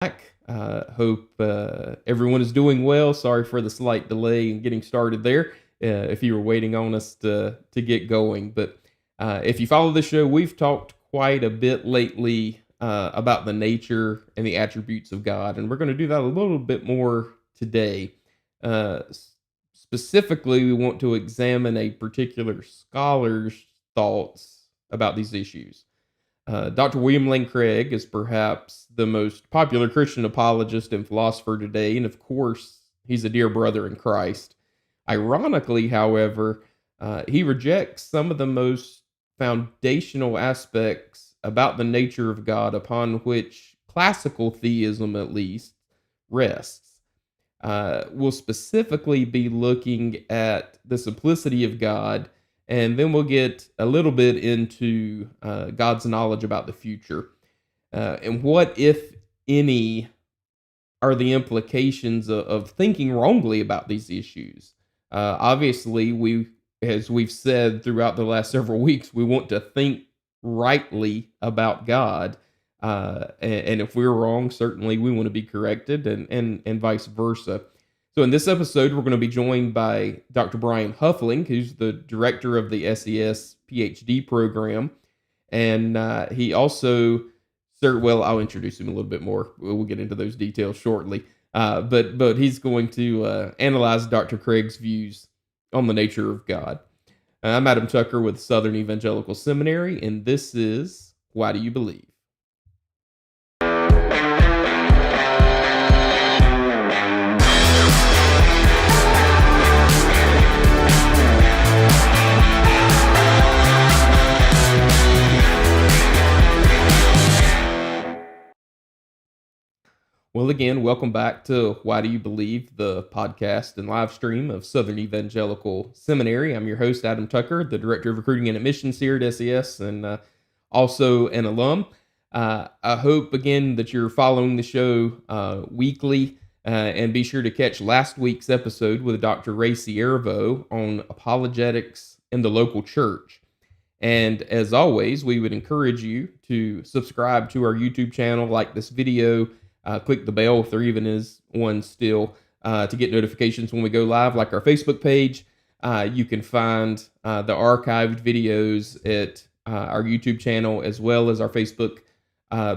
Back. Hope everyone is doing well. Sorry for the slight delay in getting started there. If you were waiting on us to get going, but if you follow the show, we've talked quite a bit lately about the nature and the attributes of God, and we're going to do that a little bit more today. Specifically, we want to examine a particular scholar's thoughts about these issues. Dr. William Lane Craig is perhaps the most popular Christian apologist and philosopher today, and of course, he's a dear brother in Christ. Ironically, however, he rejects some of the most foundational aspects about the nature of God upon which classical theism, at least, rests. We'll specifically be looking at the simplicity of God, and then we'll get a little bit into God's knowledge about the future. And what, if any, are the implications of thinking wrongly about these issues? Obviously, as we've said throughout the last several weeks, we want to think rightly about God. And if we're wrong, certainly we want to be corrected, and vice versa. So in this episode, we're going to be joined by Dr. Brian Huffling, who's the director of the SES Ph.D. program. And he also, well, I'll introduce him a little bit more. We'll get into those details shortly. But he's going to analyze Dr. Craig's views on the nature of God. I'm Adam Tucker with Southern Evangelical Seminary, and this is Why Do You Believe? Well, again, welcome back to Why Do You Believe, the podcast and live stream of Southern Evangelical Seminary. I'm your host, Adam Tucker, the Director of Recruiting and Admissions here at SES, and also an alum. I hope, again, that you're following the show weekly, and be sure to catch last week's episode with Dr. Ray Siervo on apologetics in the local church. And as always, we would encourage you to subscribe to our YouTube channel, like this video, click the bell if there even is one still, to get notifications when we go live, like our Facebook page. You can find the archived videos at our YouTube channel as well as our Facebook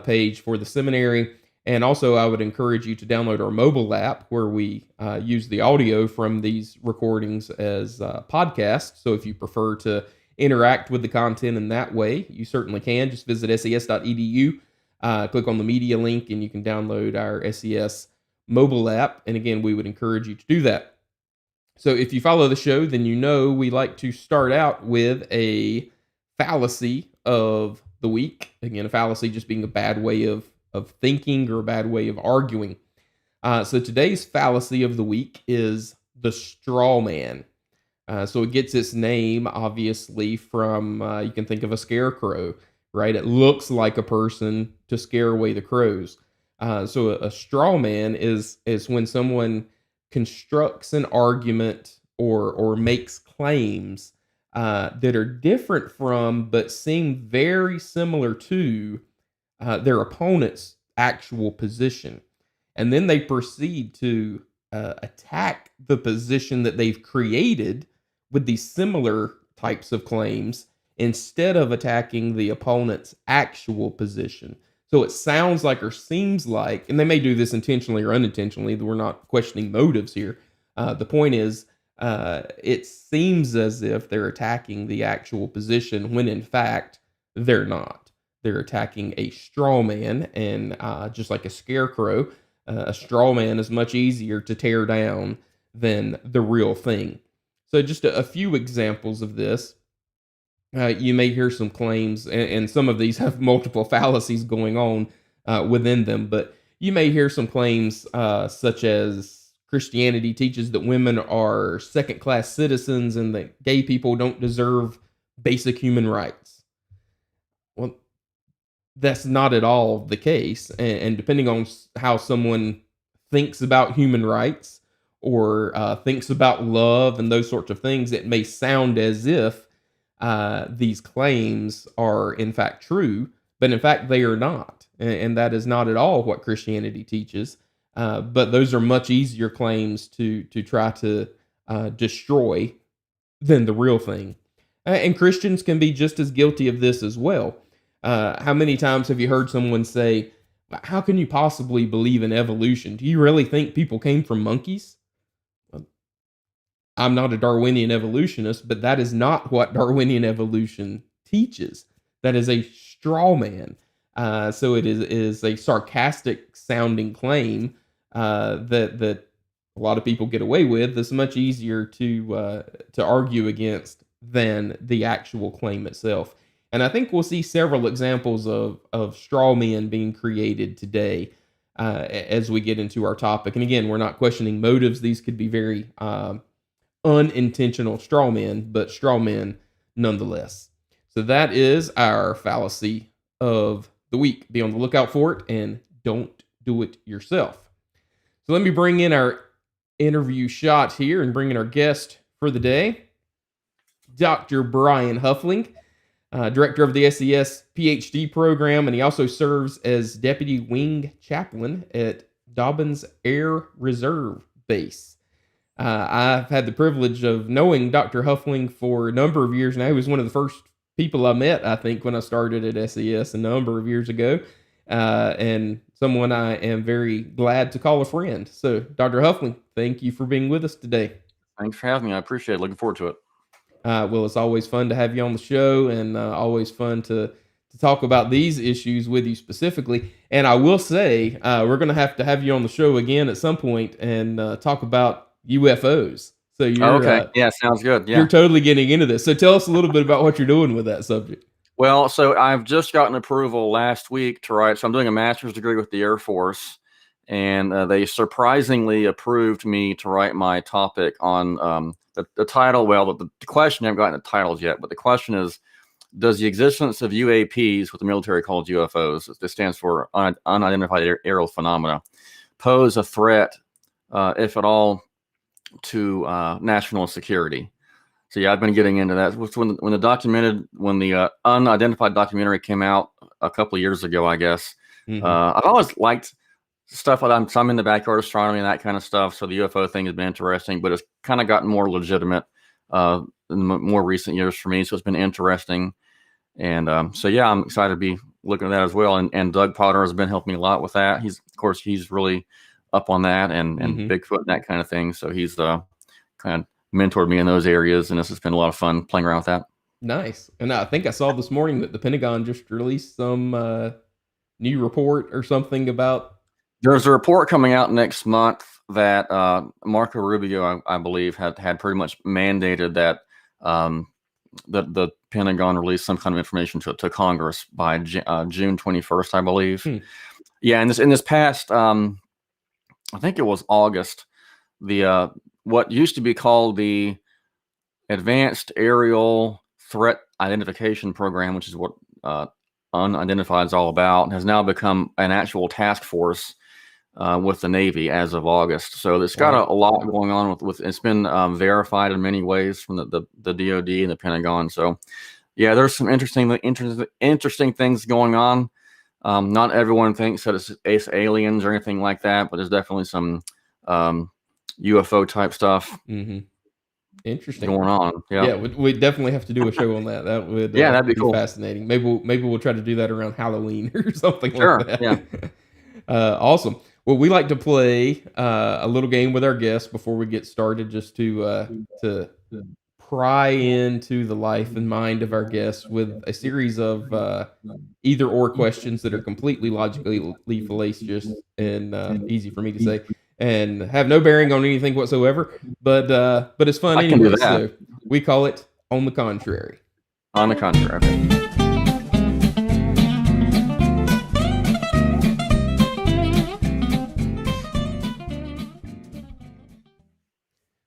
page for the seminary. And also, I would encourage you to download our mobile app where we use the audio from these recordings as podcasts. So if you prefer to interact with the content in that way, you certainly can. Just visit ses.edu. Click on the media link and you can download our SES mobile app. And again, we would encourage you to do that. So if you follow the show, then you know we like to start out with a fallacy of the week. Again, a fallacy just being a bad way of thinking or a bad way of arguing. So today's fallacy of the week is the straw man. So it gets its name, obviously, from, you can think of a scarecrow, right? It looks like a person to scare away the crows. So a straw man is when someone constructs an argument or makes claims that are different from, but seem very similar to their opponent's actual position. And then they proceed to attack the position that they've created with these similar types of claims, instead of attacking the opponent's actual position. So it sounds like or seems like, and they may do this intentionally or unintentionally, we're not questioning motives here. The point is, it seems as if they're attacking the actual position when in fact they're not. They're attacking a straw man, and just like a scarecrow, a straw man is much easier to tear down than the real thing. So just a few examples of this. You may hear some claims, and some of these have multiple fallacies going on within them, but you may hear some claims such as Christianity teaches that women are second-class citizens and that gay people don't deserve basic human rights. Well, that's not at all the case, and depending on how someone thinks about human rights or thinks about love and those sorts of things, it may sound as if these claims are in fact true, but in fact they are not. and that is not at all what Christianity teaches. But those are much easier claims to try to destroy than the real thing. And Christians can be just as guilty of this as well. How many times have you heard someone say, "How can you possibly believe in evolution? Do you really think people came from monkeys?" I'm not a Darwinian evolutionist, but that is not what Darwinian evolution teaches. That is a straw man. So it is a sarcastic sounding claim that a lot of people get away with. It's much easier to argue against than the actual claim itself. And I think we'll see several examples of straw men being created today as we get into our topic. And again, we're not questioning motives; these could be very unintentional straw men, but straw men nonetheless. So that is our fallacy of the week. Be on the lookout for it and don't do it yourself. So let me bring in our interview shot here and bring in our guest for the day, Dr. Brian Huffling, director of the SES Ph.D. program, and he also serves as deputy wing chaplain at Dobbins Air Reserve Base. I've had the privilege of knowing Dr. Huffling for a number of years now. He was one of the first people I met, I think, when I started at SES a number of years ago, and someone I am very glad to call a friend. So, Dr. Huffling, thank you for being with us today. Thanks for having me. I appreciate it. Looking forward to it. Well, it's always fun to have you on the show, and always fun to talk about these issues with you specifically. And I will say, we're going to have you on the show again at some point and talk about UFOs. So you're okay. Yeah, sounds good. Yeah. You're totally getting into this. So tell us a little bit about what you're doing with that subject. Well, so I've just gotten approval last week to write. So I'm doing a master's degree with the Air Force, and they surprisingly approved me to write my topic on the title. Well, the question, I haven't gotten the titles yet, but the question is, does the existence of UAPs, what the military calls UFOs, this stands for unidentified aerial phenomena, pose a threat, if at all, to national security? So yeah, I've been getting into that. When the unidentified documentary came out a couple of years ago, I guess. Mm-hmm. I've always liked stuff like I'm in the backyard astronomy and that kind of stuff. So the UFO thing has been interesting, but it's kind of gotten more legitimate in the more recent years for me. So it's been interesting, and so yeah, I'm excited to be looking at that as well. And Doug Potter has been helping me a lot with that. He's really up on that and Bigfoot and that kind of thing. So he's kind of mentored me in those areas, and this has been a lot of fun playing around with that. Nice. And I think I saw this morning that the Pentagon just released some new report or something about. There's a report coming out next month that Marco Rubio, I believe, had pretty much mandated that the Pentagon release some kind of information to Congress by June 21st, I believe. Yeah, and in this past, I think it was August, the what used to be called the Advanced Aerial Threat Identification Program, which is what unidentified is all about, has now become an actual task force with the Navy as of August. So it's got a lot going on with it's been verified in many ways from the DoD and the Pentagon. So yeah, there's some interesting things going on. Not everyone thinks that it's aliens or anything like that, but there's definitely some UFO type stuff. Mm-hmm. Interesting going on. Yeah, we definitely have to do a show on that. That would that'd be cool. Fascinating. Maybe we'll try to do that around Halloween or something like that. Yeah. Awesome. Well, we like to play a little game with our guests before we get started, just to pry into the life and mind of our guests with a series of either or questions that are completely logically fallacious and easy for me to say, and have no bearing on anything whatsoever, but it's fun anyway. So we call it On the Contrary. On the Contrary. Okay.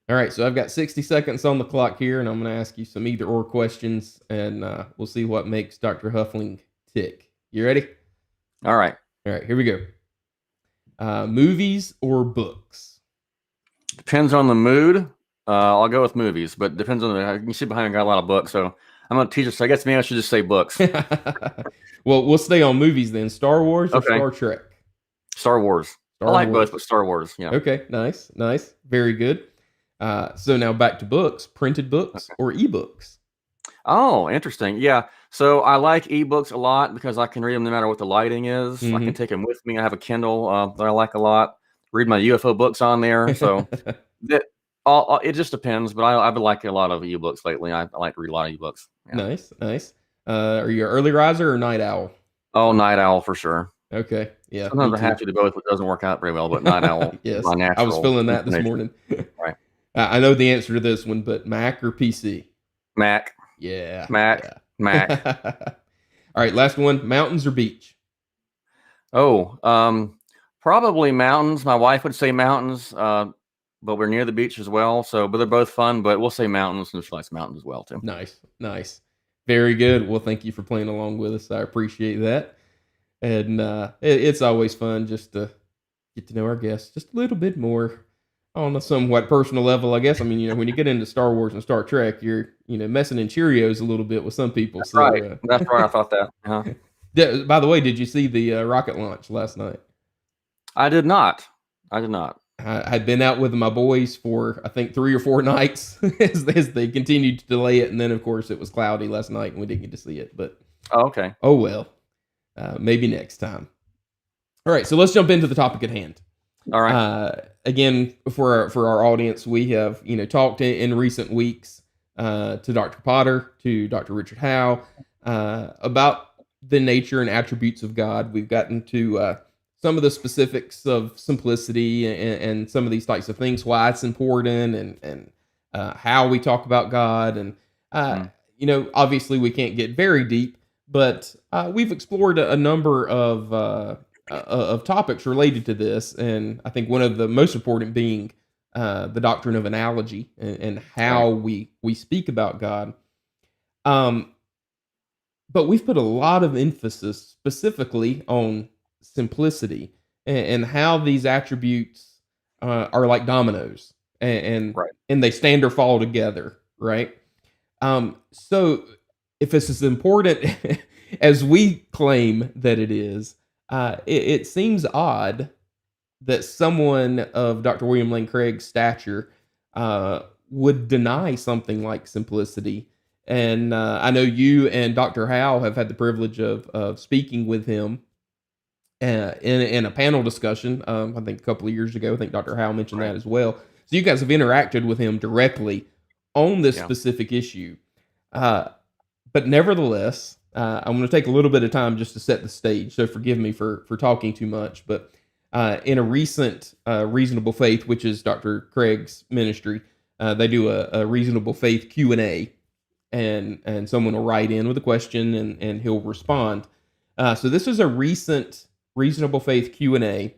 All right, so I've got 60 seconds on the clock here, and I'm going to ask you some either or questions, and we'll see what makes Dr. Huffling tick. You ready? All right. All right, here we go. Movies or books? Depends on the mood. I'll go with movies, but depends on you can see behind me, I got a lot of books, so I'm a teacher, so I guess maybe I should just say books. Well, we'll stay on movies then. Star Wars or Okay. Star Trek? Star Wars. I Star like both, Wars. but Star Wars. Yeah. Okay, nice, nice. Very good. So now back to books, printed books Okay. or ebooks? Oh, interesting. Yeah. So I like ebooks a lot because I can read them no matter what the lighting is. I can Mm-hmm. take them with me. I have a Kindle that I like a lot. Read my UFO books on there. So that it just depends. But I would like a lot of ebooks lately. I like to read a lot of ebooks. Yeah. Nice, nice. Are you an early riser or night owl? Oh, night owl for sure. Okay, yeah, me Sometimes I have too. to do both. It doesn't work out very well, but night owl is Yes, my I was natural feeling that this inclination. morning. Right. I know the answer to this one, but Mac or PC? Mac, Yeah, Mac, yeah. Mac. All right, last one: mountains or beach? Oh, probably mountains. My wife would say mountains, but we're near the beach as well. So, but they're both fun. But we'll say mountains, and she likes mountains as well too. Nice, nice, very good. Well, thank you for playing along with us. I appreciate that, and it's always fun just to get to know our guests just a little bit more on a somewhat personal level, I guess. I mean, when you get into Star Wars and Star Trek, you're messing in Cheerios a little bit with some people. That's right. So, That's right. I thought that. Uh-huh. by the way, did you see the rocket launch last night? I did not. I did not. I'd been out with my boys for I think 3 or 4 nights as they continued to delay it, and then of course it was cloudy last night and we didn't get to see it. But Oh, okay. oh well, maybe next time. All right, so let's jump into the topic at hand. All right. Again, for our audience, we have talked in recent weeks to Dr. Potter, to Dr. Richard Howe about the nature and attributes of God. We've gotten to some of the specifics of simplicity and some of these types of things, why it's important, and how we talk about God. And obviously, we can't get very deep, but we've explored a number of topics related to this, and I think one of the most important being the doctrine of analogy and how Right. we speak about God. Um, but we've put a lot of emphasis specifically on simplicity and how these attributes are like dominoes, and Right. and they stand or fall together, right? So if it's as important as we claim that it is, it seems odd that someone of Dr. William Lane Craig's stature would deny something like simplicity. And I know you and Dr. Howe have had the privilege of speaking with him in a panel discussion. I think a couple of years ago. I think Dr. Howe mentioned Right. that as well. So you guys have interacted with him directly on this Yeah. specific issue. Uh, but nevertheless, I'm going to take a little bit of time just to set the stage. So forgive me for talking too much. But in a recent Reasonable Faith, which is Dr. Craig's ministry, they do a Reasonable Faith Q&A, and someone will write in with a question and he'll respond. So this is a recent Reasonable Faith Q&A,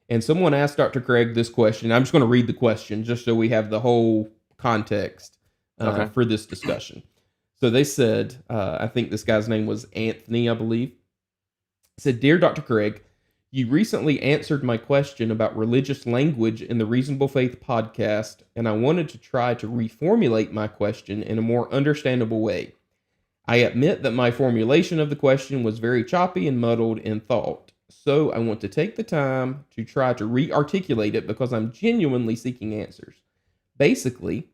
and someone asked Dr. Craig this question. I'm just going to read the question just so we have the whole context Okay. for this discussion. So they said, I think this guy's name was Anthony, I believe. Said, "Dear Dr. Craig, you recently answered my question about religious language in the Reasonable Faith podcast, and I wanted to try to reformulate my question in a more understandable way. I admit that my formulation of the question was very choppy and muddled in thought, so I want to take the time to try to re-articulate it because I'm genuinely seeking answers. Basically,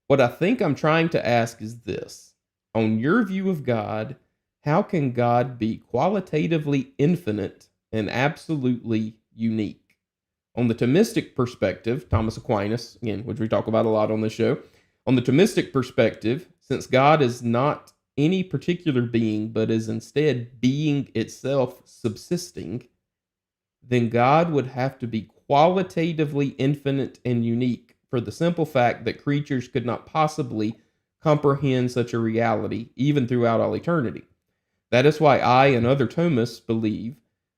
what I think I'm trying to ask is this. On your view of God, how can God be qualitatively infinite and absolutely unique? On the Thomistic perspective, Thomas Aquinas, again, which we talk about a lot on this show, on the Thomistic perspective, since God is not any particular being, but is instead being itself subsisting, then God would have to be qualitatively infinite and unique for the simple fact that creatures could not possibly comprehend such a reality, even throughout all eternity. That is why I and other Thomists believe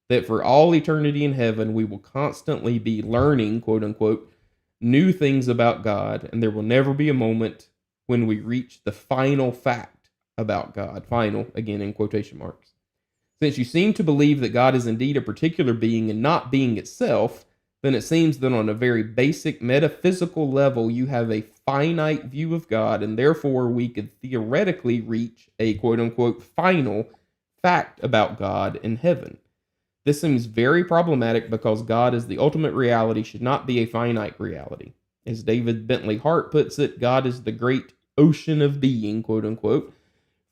that for all eternity in heaven, we will constantly be learning, quote unquote, new things about God, and there will never be a moment when we reach the final fact about God. Final, again, in quotation marks. Since you seem to believe that God is indeed a particular being and not being itself, then it seems that on a very basic metaphysical level, you have a finite view of God, and therefore we could theoretically reach a quote unquote final fact about God in heaven. This seems very problematic because God is the ultimate reality, should not be a finite reality. As David Bentley Hart puts it, God is the great ocean of being, quote unquote,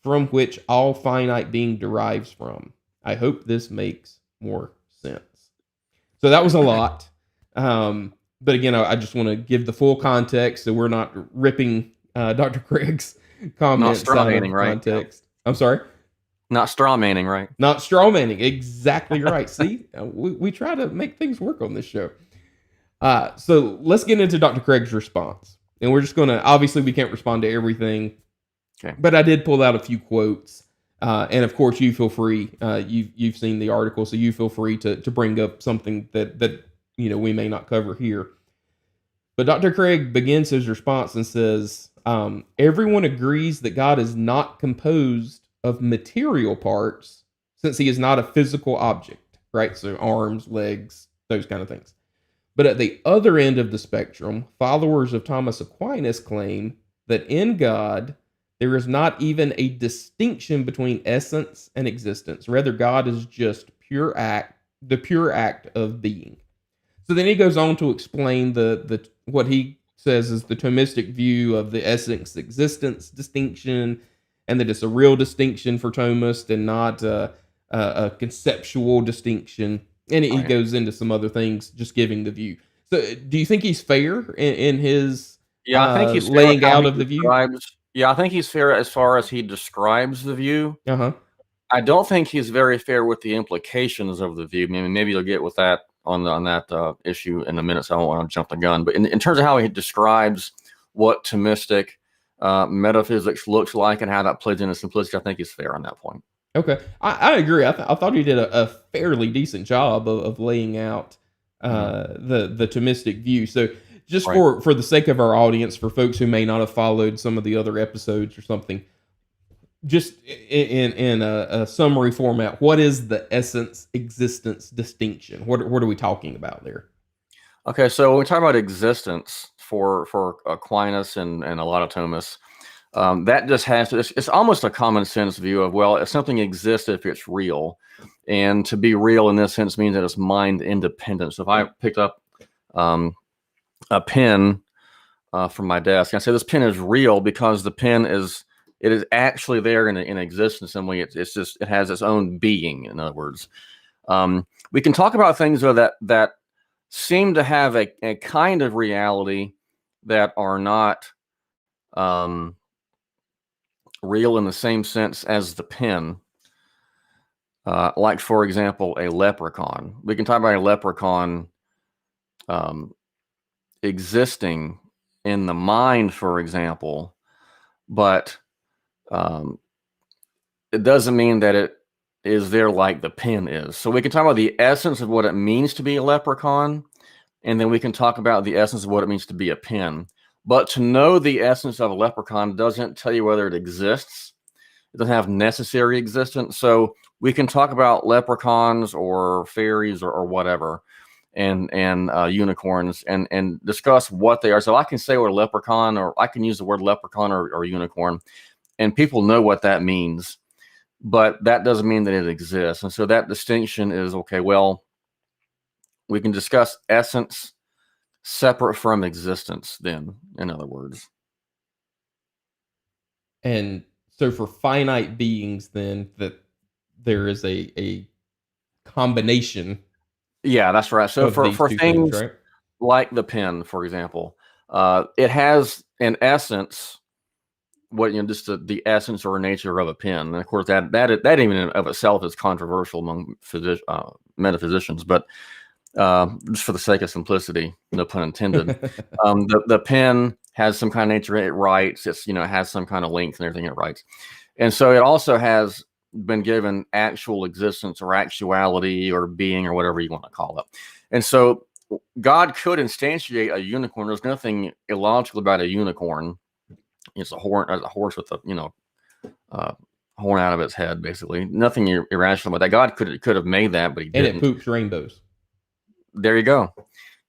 from which all finite being derives from. I hope this makes more sense. So that was a lot. But again, I just want to give the full context so we're not ripping Dr. Craig's Not comments straw out manning, of right? Yeah. context. I'm sorry? Not straw manning, right? Not strawmanning. Exactly right. See, we try to make things work on this show. So let's get into Dr. Craig's response. And we're just going to, obviously, we can't respond to everything. Okay. But I did pull out a few quotes. And of course, you feel free. You've seen the article, so you feel free to bring up something that we may not cover here. But Dr. Craig begins his response and says, everyone agrees that God is not composed of material parts since he is not a physical object, right? So arms, legs, those kind of things. But at the other end of the spectrum, followers of Thomas Aquinas claim that in God, there is not even a distinction between essence and existence. Rather, God is just the pure act of being. So then he goes on to explain the what he says is the Thomistic view of the essence existence distinction, and that it's a real distinction for Thomist and not a conceptual distinction. And he goes into some other things, just giving the view. So, do you think he's fair in his Yeah, I think he's fair with laying how out he of the view? describes. Yeah, I think he's fair as far as he describes the view. Uh huh. I don't think he's very fair with the implications of the view. Maybe you'll get with that on that issue in a minute, so I don't want to jump the gun. But in terms of how he describes what Thomistic metaphysics looks like and how that plays into simplicity, I think he's fair on that point. Okay, I agree. I thought he did a fairly decent job of laying out the Thomistic view. So, just Right. for the sake of our audience, for folks who may not have followed some of the other episodes or something, just in a summary format, what is the essence existence distinction? What are we talking about there? Okay, so when we talk about existence for Aquinas and a lot of Thomists, that just has to, it's almost a common sense view of, well, if something exists, if it's real, and to be real in this sense means that it's mind independent. So if I picked up a pen from my desk, and I say this pen is real because the pen is actually there in existence, and it's just, it has its own being. In other words, we can talk about things though that seem to have a kind of reality that are not real in the same sense as the pen. Like, for example, a leprechaun. We can talk about a leprechaun existing in the mind, for example, but it doesn't mean that it is there like the pen is. So we can talk about the essence of what it means to be a leprechaun, and then we can talk about the essence of what it means to be a pen. But to know the essence of a leprechaun doesn't tell you whether it exists. It doesn't have necessary existence. So we can talk about leprechauns or fairies or whatever, and unicorns, and discuss what they are. So I can say what a leprechaun, or I can use the word leprechaun or unicorn, and people know what that means, but that doesn't mean that it exists. And so that distinction is, okay, well, we can discuss essence separate from existence then, in other words. And so, for finite beings, then that there is a combination. Yeah, that's right. So Of these for two things, things right? like the pen, for example, it has an essence, what, just the essence or nature of a pen. And of course, that even in of itself is controversial among metaphysicians, but just for the sake of simplicity, no pun intended, the pen has some kind of nature. It writes. It has some kind of length and everything it writes, and so it also has been given actual existence or actuality or being or whatever you want to call it. And so God could instantiate a unicorn. There's nothing illogical about a unicorn. It's a horse with a horn out of its head, basically. Nothing irrational about that. God could have made that, but he didn't. And it poops rainbows. There you go.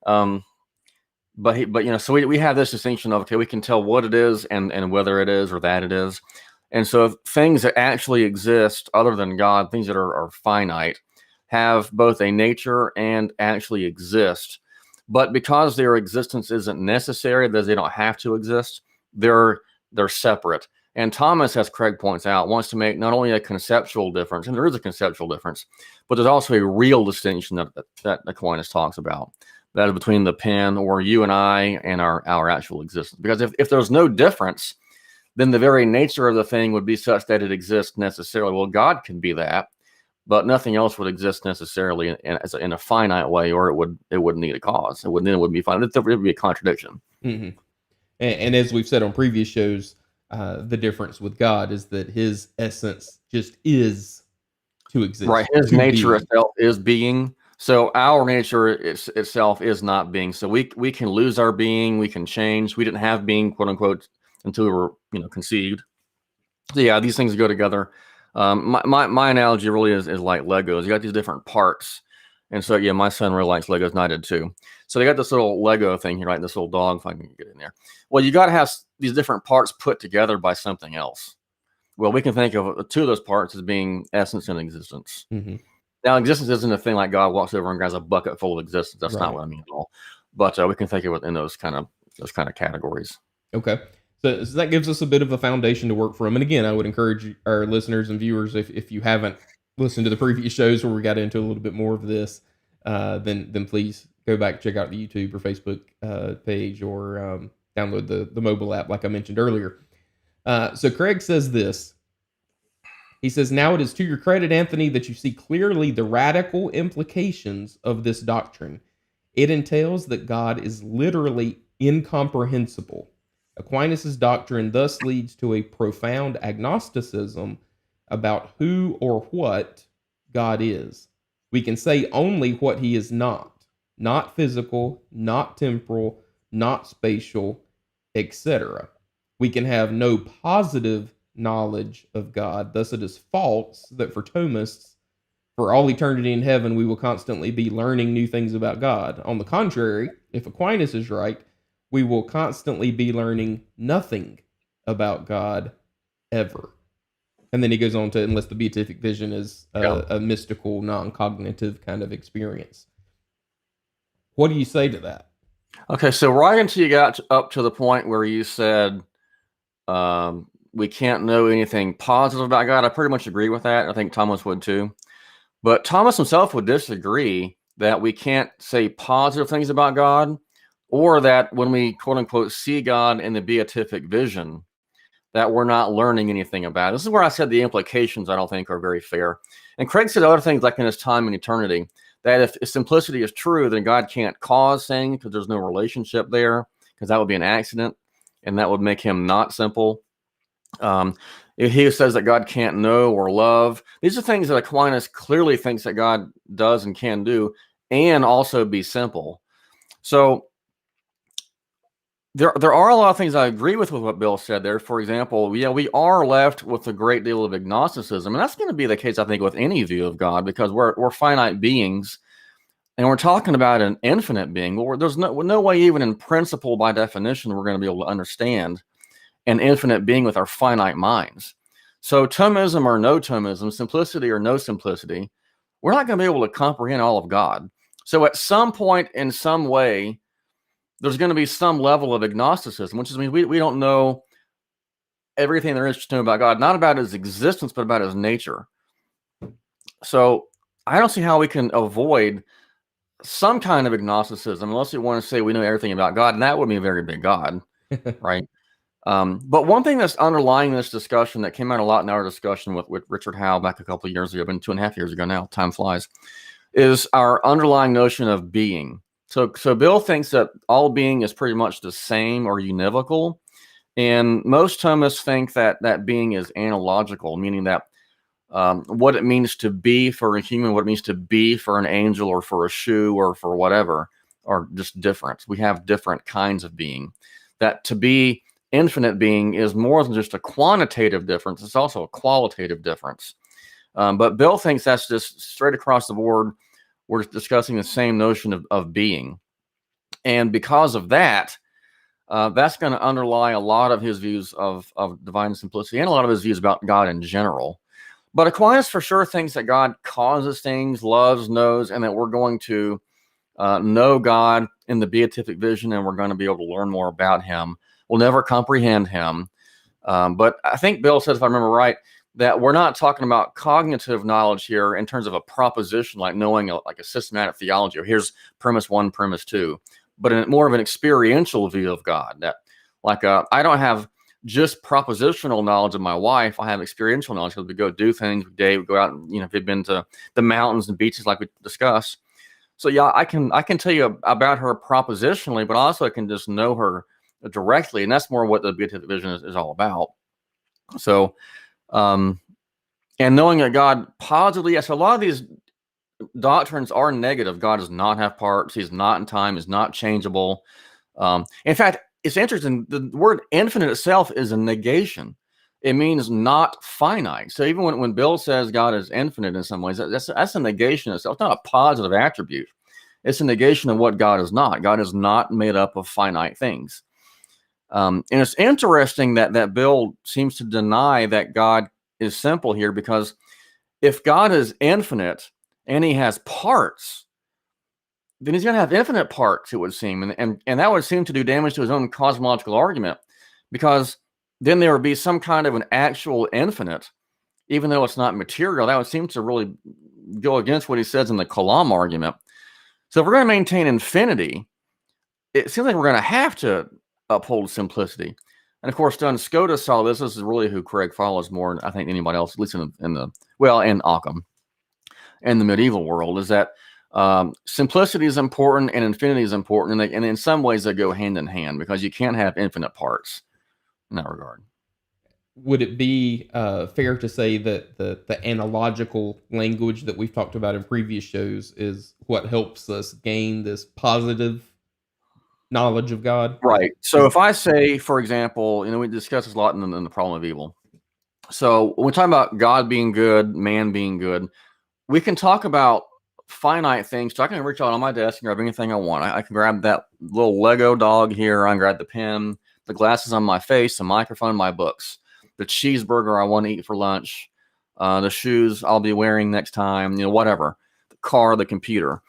But so we have this distinction of, okay, we can tell what it is and whether it is or that it is. And so things that actually exist other than God, things that are finite, have both a nature and actually exist. But because their existence isn't necessary, that they don't have to exist, they're separate. And Thomas, as Craig points out, wants to make not only a conceptual difference, and there is a conceptual difference, but there's also a real distinction that Aquinas talks about. That is between the pen, or you and I, and our actual existence. Because if there's no difference, then the very nature of the thing would be such that it exists necessarily. Well, God can be that, but nothing else would exist necessarily in a finite way, or it would need a cause. It wouldn't be finite. It would be a contradiction. Mm-hmm. And as we've said on previous shows, the difference with God is that his essence just is to exist. Right. His nature itself is being. So our nature itself is not being. So we can lose our being. We can change. We didn't have being, quote unquote, until we were conceived. So yeah, these things go together. My analogy really is like Legos. You got these different parts. And so, yeah, my son really likes Legos, and I did too. So they got this little Lego thing here, right? This little dog, if I can get in there. Well, you got to have these different parts put together by something else. Well, we can think of two of those parts as being essence and existence. Mm-hmm. Now, existence isn't a thing like God walks over and grabs a bucket full of existence. That's not what I mean at all. But we can think of it in those kind of categories. Okay. So that gives us a bit of a foundation to work from. And again, I would encourage our listeners and viewers, if you haven't listened to the previous shows where we got into a little bit more of this, then please go back, check out the YouTube or Facebook page, or download the mobile app like I mentioned earlier. So Craig says this. He says, "Now it is to your credit, Anthony, that you see clearly the radical implications of this doctrine. It entails that God is literally incomprehensible. Aquinas' doctrine thus leads to a profound agnosticism about who or what God is. We can say only what he is not physical, not temporal, not spatial, etc. We can have no positive knowledge of God. Thus it is false that for Thomists, for all eternity in heaven, we will constantly be learning new things about God. On the contrary, if Aquinas is right, we will constantly be learning nothing about God ever." And then he goes on to, unless the beatific vision is a mystical, non-cognitive kind of experience. What do you say to that? Okay, so right until you got up to the point where you said we can't know anything positive about God, I pretty much agree with that. I think Thomas would too. But Thomas himself would disagree that we can't say positive things about God, or that when we, quote unquote, see God in the beatific vision, that we're not learning anything about it. This is where I said the implications I don't think are very fair. And Craig said other things like in his time and eternity, that if simplicity is true, then God can't cause things because there's no relationship there, because that would be an accident, and that would make him not simple. If he says that God can't know or love, these are things that Aquinas clearly thinks that God does and can do, and also be simple. So there are a lot of things I agree with what Bill said there. For example, we are left with a great deal of agnosticism, and that's going to be the case, I think, with any view of God, because we're finite beings, and we're talking about an infinite being. Well, there's no way, even in principle, by definition, we're going to be able to understand an infinite being with our finite minds. So Thomism or no Thomism, simplicity or no simplicity, we're not going to be able to comprehend all of God. So at some point, in some way, there's going to be some level of agnosticism, which means we don't know everything there is to know about God, not about his existence, but about his nature. So I don't see how we can avoid some kind of agnosticism, unless we want to say we know everything about God, and that would be a very big God, right? But one thing that's underlying this discussion that came out a lot in our discussion with Richard Howe back a couple of years ago, been 2.5 years ago now, time flies, is our underlying notion of being. So Bill thinks that all being is pretty much the same or univocal, and most Thomists think that being is analogical, meaning that what it means to be for a human, what it means to be for an angel or for a shoe or for whatever, are just different. We have different kinds of being. That to be infinite being is more than just a quantitative difference, it's also a qualitative difference. But Bill thinks that's just straight across the board. We're discussing the same notion of being. And because of that, that's going to underlie a lot of his views of divine simplicity and a lot of his views about God in general. But Aquinas for sure thinks that God causes things, loves, knows, and that we're going to know God in the beatific vision, and we're going to be able to learn more about him. We'll never comprehend him. But I think Bill says, if I remember right, that we're not talking about cognitive knowledge here in terms of a proposition, like knowing like a systematic theology, or here's premise 1, premise 2, but in more of an experiential view of God. That, like, I don't have just propositional knowledge of my wife. I have experiential knowledge because we go do things. We go out and, if we've been to the mountains and beaches like we discussed. So yeah, I can tell you about her propositionally, but also I can just know her directly, and that's more what the beatific vision is all about. So, and knowing that God positively, yes, a lot of these doctrines are negative. God does not have parts. He's not in time. He's not changeable. In fact, it's interesting. The word infinite itself is a negation. It means not finite. So even when Bill says God is infinite in some ways, that's a negation itself. It's not a positive attribute. It's a negation of what God is not. God is not made up of finite things. And it's interesting that Bill seems to deny that God is simple here, because if God is infinite and he has parts, then he's going to have infinite parts, it would seem. And that would seem to do damage to his own cosmological argument, because then there would be some kind of an actual infinite, even though it's not material. That would seem to really go against what he says in the Kalam argument. So if we're going to maintain infinity, it seems like we're going to have to uphold simplicity. And of course, Duns Scotus saw this. This is really who Craig follows more, I think, anybody else, at least in Occam and the medieval world, is that simplicity is important and infinity is important, and in some ways they go hand in hand, because you can't have infinite parts in that regard. Would it be fair to say that the analogical language that we've talked about in previous shows is what helps us gain this positive knowledge of God? Right. So if I say, for example, we discuss this a lot in the problem of evil. So when we're talking about God being good, man being good, we can talk about finite things. So I can reach out on my desk and grab anything I want. I can grab that little Lego dog here. I can grab the pen, the glasses on my face, the microphone, my books, the cheeseburger I want to eat for lunch, the shoes I'll be wearing next time, whatever, the car, the computer.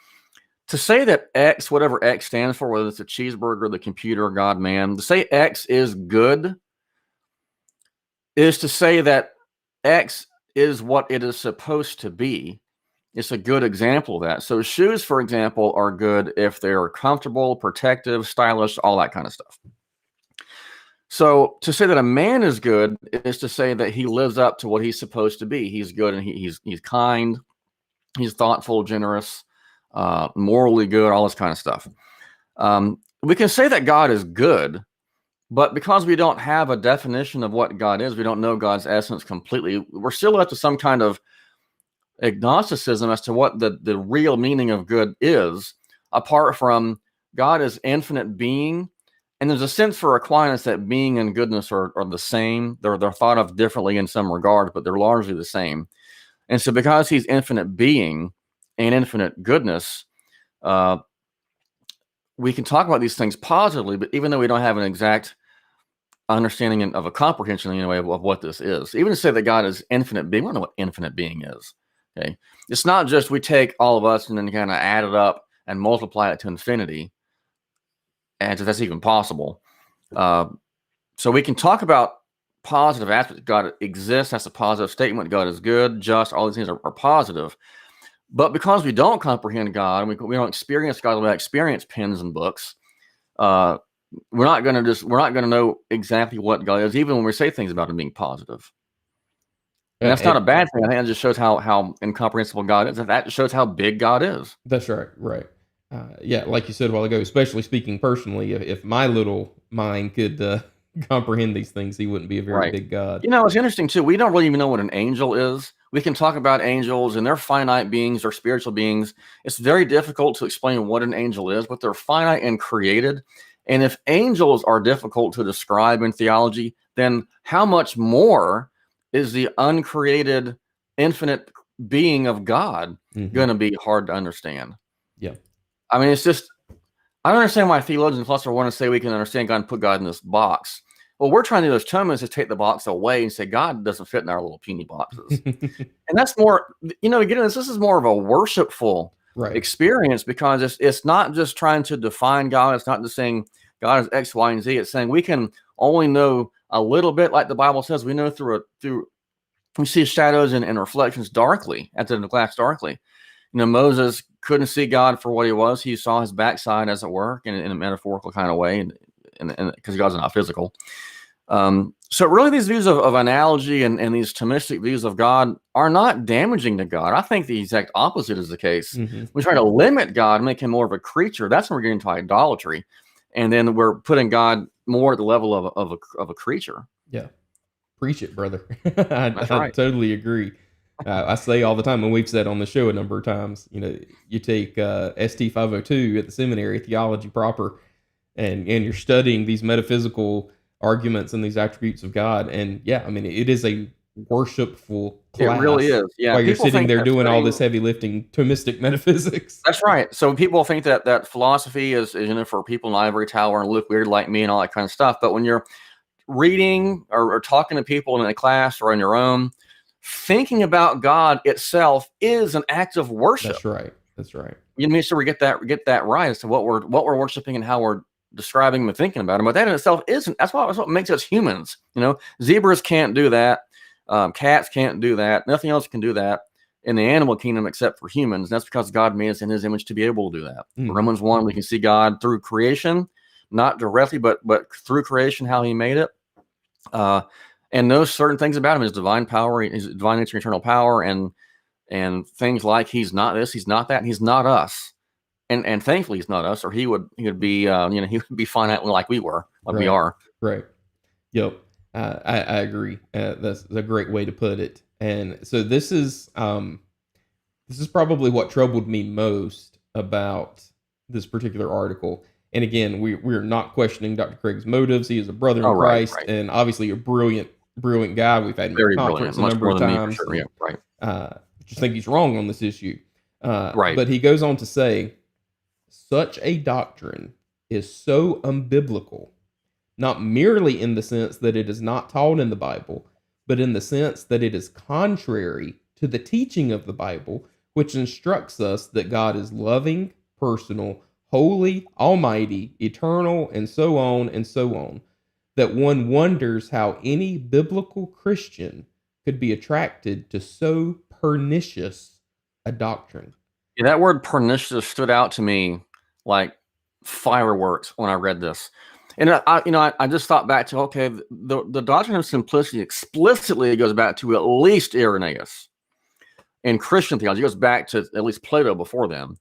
To say that X, whatever X stands for, whether it's a cheeseburger, the computer, God, man, to say X is good is to say that X is what it is supposed to be. It's a good example of that. So shoes, for example, are good if they're comfortable, protective, stylish, all that kind of stuff. So to say that a man is good is to say that he lives up to what he's supposed to be. He's good, and he's kind, he's thoughtful, generous, morally good, all this kind of stuff. We can say that God is good, but because we don't have a definition of what God is, we don't know God's essence completely, we're still left with some kind of agnosticism as to what the real meaning of good is, apart from God is infinite being. And there's a sense for Aquinas that being and goodness are the same. They're thought of differently in some regards, but they're largely the same. And so because he's infinite being and infinite goodness, we can talk about these things positively, but even though we don't have an exact understanding of a comprehension anyway of what this is, even to say that God is infinite being, we don't know what infinite being is. Okay, it's not just we take all of us and then kind of add it up and multiply it to infinity, and if that's even possible. So we can talk about positive aspects. God exists. That's a positive statement. God is good, just. All these things are positive. But because we don't comprehend God, and we don't experience God, we don't experience pens and books, we're not going to know exactly what God is, even when we say things about him being positive. And that's not a bad thing. I think that just shows how incomprehensible God is. That shows how big God is. That's right. Right. Yeah, like you said a while ago, especially speaking personally, if my little mind could comprehend these things, he wouldn't be a very big God. It's interesting too. We don't really even know what an angel is. We can talk about angels and they're finite beings or spiritual beings. It's very difficult to explain what an angel is, but they're finite and created. And if angels are difficult to describe in theology, then how much more is the uncreated, infinite being of God going to be hard to understand? Yeah. I mean, it's just, I don't understand why theologians and philosophers want to say we can understand God and put God in this box. What we're trying to do as Thomists is take the box away and say God doesn't fit in our little puny boxes. And that's more, again, this is more of a worshipful experience, because it's not just trying to define God. It's not just saying God is X, Y, and Z. It's saying we can only know a little bit, like the Bible says. We know through we see shadows and reflections darkly, at the glass darkly. Moses couldn't see God for what he was. He saw his backside, as it were, in a metaphorical kind of way, and because God's not physical. So really these views of analogy and these Thomistic views of God are not damaging to God. I think the exact opposite is the case. We try to limit God, make him more of a creature. That's when we're getting into idolatry. And then we're putting God more at the level of a creature. Yeah. Preach it, brother. I totally agree. I say all the time, and we've said on the show a number of times, you take ST 502 at the seminary, theology proper, and you're studying these metaphysical arguments and these attributes of God. And yeah, I mean, it is a worshipful class. It really is. Yeah. While you're sitting there doing all this heavy lifting Thomistic metaphysics. That's right. So people think that philosophy is for people in ivory tower and look weird like me and all that kind of stuff. But when you're reading or talking to people in a class or on your own, thinking about God itself is an act of worship. That's right. You make sure we get that right as to what we're worshiping and how we're describing them and thinking about them. But that in itself isn't. That's what makes us humans. Zebras can't do that. Cats can't do that. Nothing else can do that in the animal kingdom except for humans. And that's because God made us in his image to be able to do that. Romans 1, we can see God through creation, not directly, but through creation, how he made it. And knows certain things about him, his divine power, his divine nature, eternal power, and things like he's not this, he's not that, and he's not us. And thankfully he's not us, or he would be he would be finite like we were, like we are. Right. Yep. I agree. That's a great way to put it. And so this is probably what troubled me most about this particular article. And again, we're not questioning Dr. Craig's motives. He is a brother in Christ, and obviously a brilliant guy. We've had him at conference a number of times. Sure. Yeah, right. Just think he's wrong on this issue. But he goes on to say, such a doctrine is so unbiblical, not merely in the sense that it is not taught in the Bible, but in the sense that it is contrary to the teaching of the Bible, which instructs us that God is loving, personal, holy, almighty, eternal, and so on, that one wonders how any biblical Christian could be attracted to so pernicious a doctrine. Yeah, that word pernicious stood out to me like fireworks when I read this. And I just thought back to, okay, the doctrine of simplicity explicitly goes back to at least Irenaeus. In Christian theology, it goes back to at least Plato before them.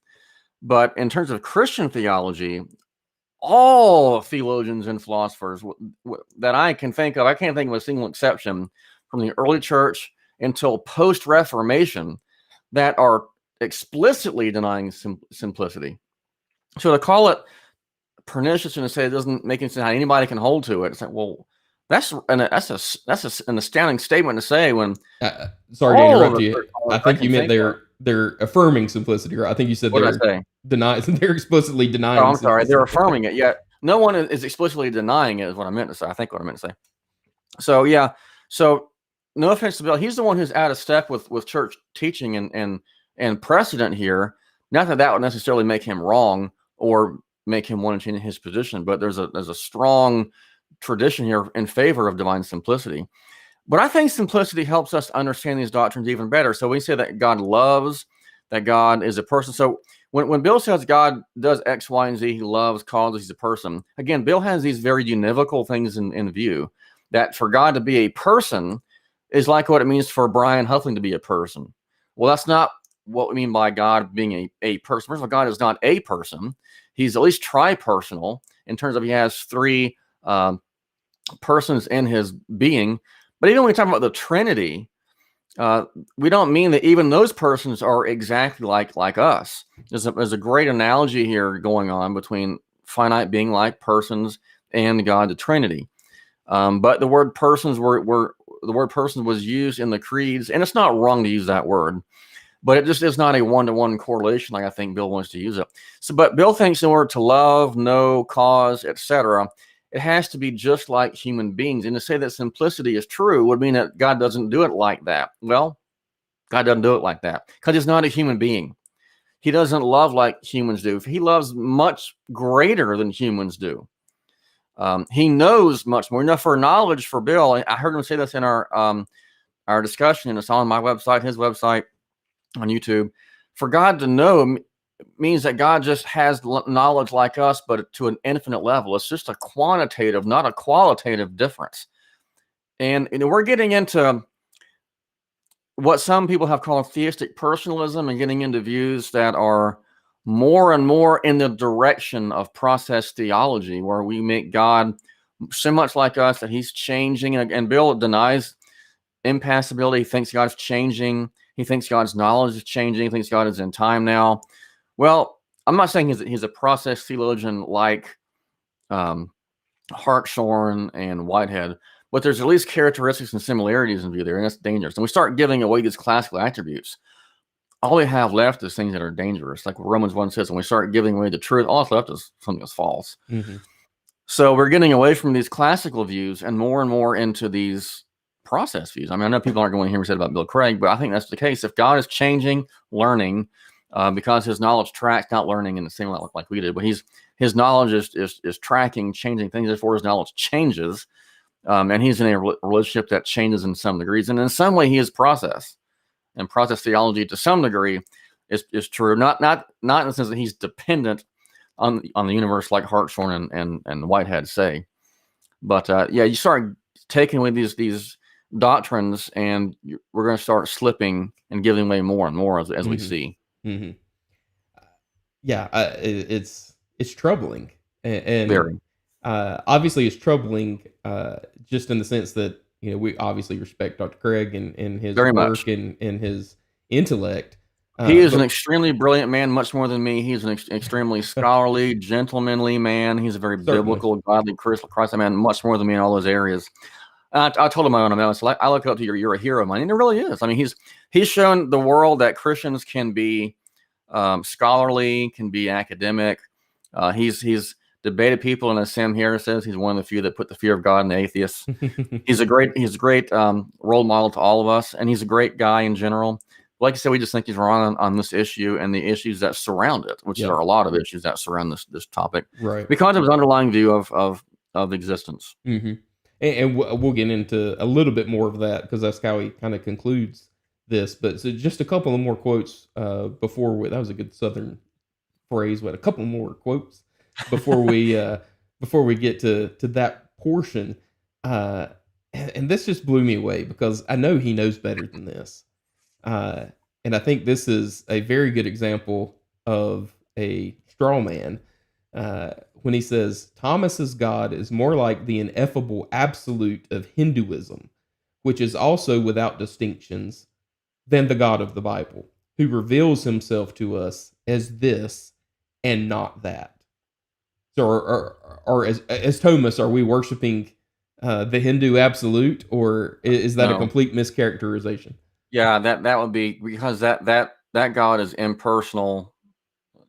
But in terms of Christian theology, all theologians and philosophers that I can think of, I can't think of a single exception from the early church until post-Reformation that are explicitly denying simplicity. So to call it pernicious and to say it doesn't make any sense how anybody can hold to it, it's like, well, that's an astounding statement to say when. Sorry to interrupt you. I think you meant they're affirming simplicity, or I think you said they're explicitly denying. Oh, I'm sorry, they're affirming it. Yet no one is explicitly denying it. Is what I meant to say. I think what I meant to say. So yeah. So no offense to Bill, he's the one who's out of step with church teaching and precedent here. Not that would necessarily make him wrong or make him want to change his position, but there's a strong tradition here in favor of divine simplicity. But I think simplicity helps us understand these doctrines even better. So we say that God loves, that God is a person. So when Bill says God does X, Y, and Z, he loves, causes, he's a person. Again, Bill has these very univocal things in view, that for God to be a person is like what it means for Brian Huffling to be a person. Well, that's not what we mean by God being a person. First of all, God is not a person. He's at least tri-personal in terms of he has three persons in his being. But even when we talk about the Trinity, we don't mean that even those persons are exactly like us. There's a great analogy here going on between finite being like persons and God, the Trinity. But the word persons the word person was used in the creeds, and it's not wrong to use that word. but it just is not a one-to-one correlation like I think Bill wants to use it. So, but Bill thinks in order to love, know, cause, etc., it has to be just like human beings. And to say that simplicity is true would mean that God doesn't do it like that. Well, God doesn't do it like that because he's not a human being. He doesn't love like humans do. He loves much greater than humans do. He knows much more. Enough for knowledge for Bill. I heard him say this in our discussion, and it's on my website, his website, on YouTube. For God to know means that God just has knowledge like us, but to an infinite level. It's just a quantitative, not a qualitative difference. And we're getting into what some people have called theistic personalism and getting into views that are more and more in the direction of process theology, where we make God so much like us that he's changing. And Bill denies impassibility. He thinks God's changing. He thinks God's knowledge is changing. He thinks God is in time now. Well, I'm not saying he's a process theologian like Hartshorne and Whitehead, but there's at least characteristics and similarities in view there, and that's dangerous. And we start giving away these classical attributes. All we have left is things that are dangerous. Like what Romans 1 says, when we start giving away the truth, all that's left is something that's false. Mm-hmm. So we're getting away from these classical views and more into these process views. I mean, I know people aren't going to hear me say about Bill Craig, but I think that's the case. If God is changing, learning, because his knowledge tracks, not learning in the same way like we did, but his knowledge is tracking, changing things, therefore his knowledge changes. And he's in a relationship that changes in some degrees. And in some way, he is process. And process theology, to some degree, is true. Not in the sense that he's dependent on the universe like Hartshorne and Whitehead say. But yeah, you start taking away these doctrines, and we're going to start slipping and giving away more and more as we see. Mm-hmm. Yeah, it's troubling, and Very. obviously it's troubling just in the sense that we obviously respect Dr. Craig and his Very work much. and his intellect. He is an extremely brilliant man, much more than me. He's an extremely scholarly, gentlemanly man. He's a very biblical, godly, Christ man, much more than me in all those areas. I told him my own amount. I look up to you. You're a hero of mine, and it really is. I mean, he's shown the world that Christians can be scholarly, can be academic. He's debated people, and as Sam Harris says, he's one of the few that put the fear of God in the atheists. He's a great role model to all of us, and he's a great guy in general. Like I said, we just think he's wrong on this issue and the issues that surround it, which are a lot of issues that surround this topic, right? Because of his underlying view of existence. Mm-hmm. And we'll get into a little bit more of that because that's how he kind of concludes this. But so just a couple of more quotes before that was a good Southern phrase, but a couple more quotes before we get to that portion. And this just blew me away because I know he knows better than this. And I think this is a very good example of a straw man when he says, Thomas's God is more like the ineffable absolute of Hinduism, which is also without distinctions, than the God of the Bible, who reveals himself to us as this and not that. So, or as Thomas, are we worshiping the Hindu absolute, or is that a complete mischaracterization? Yeah, that would be because that God is impersonal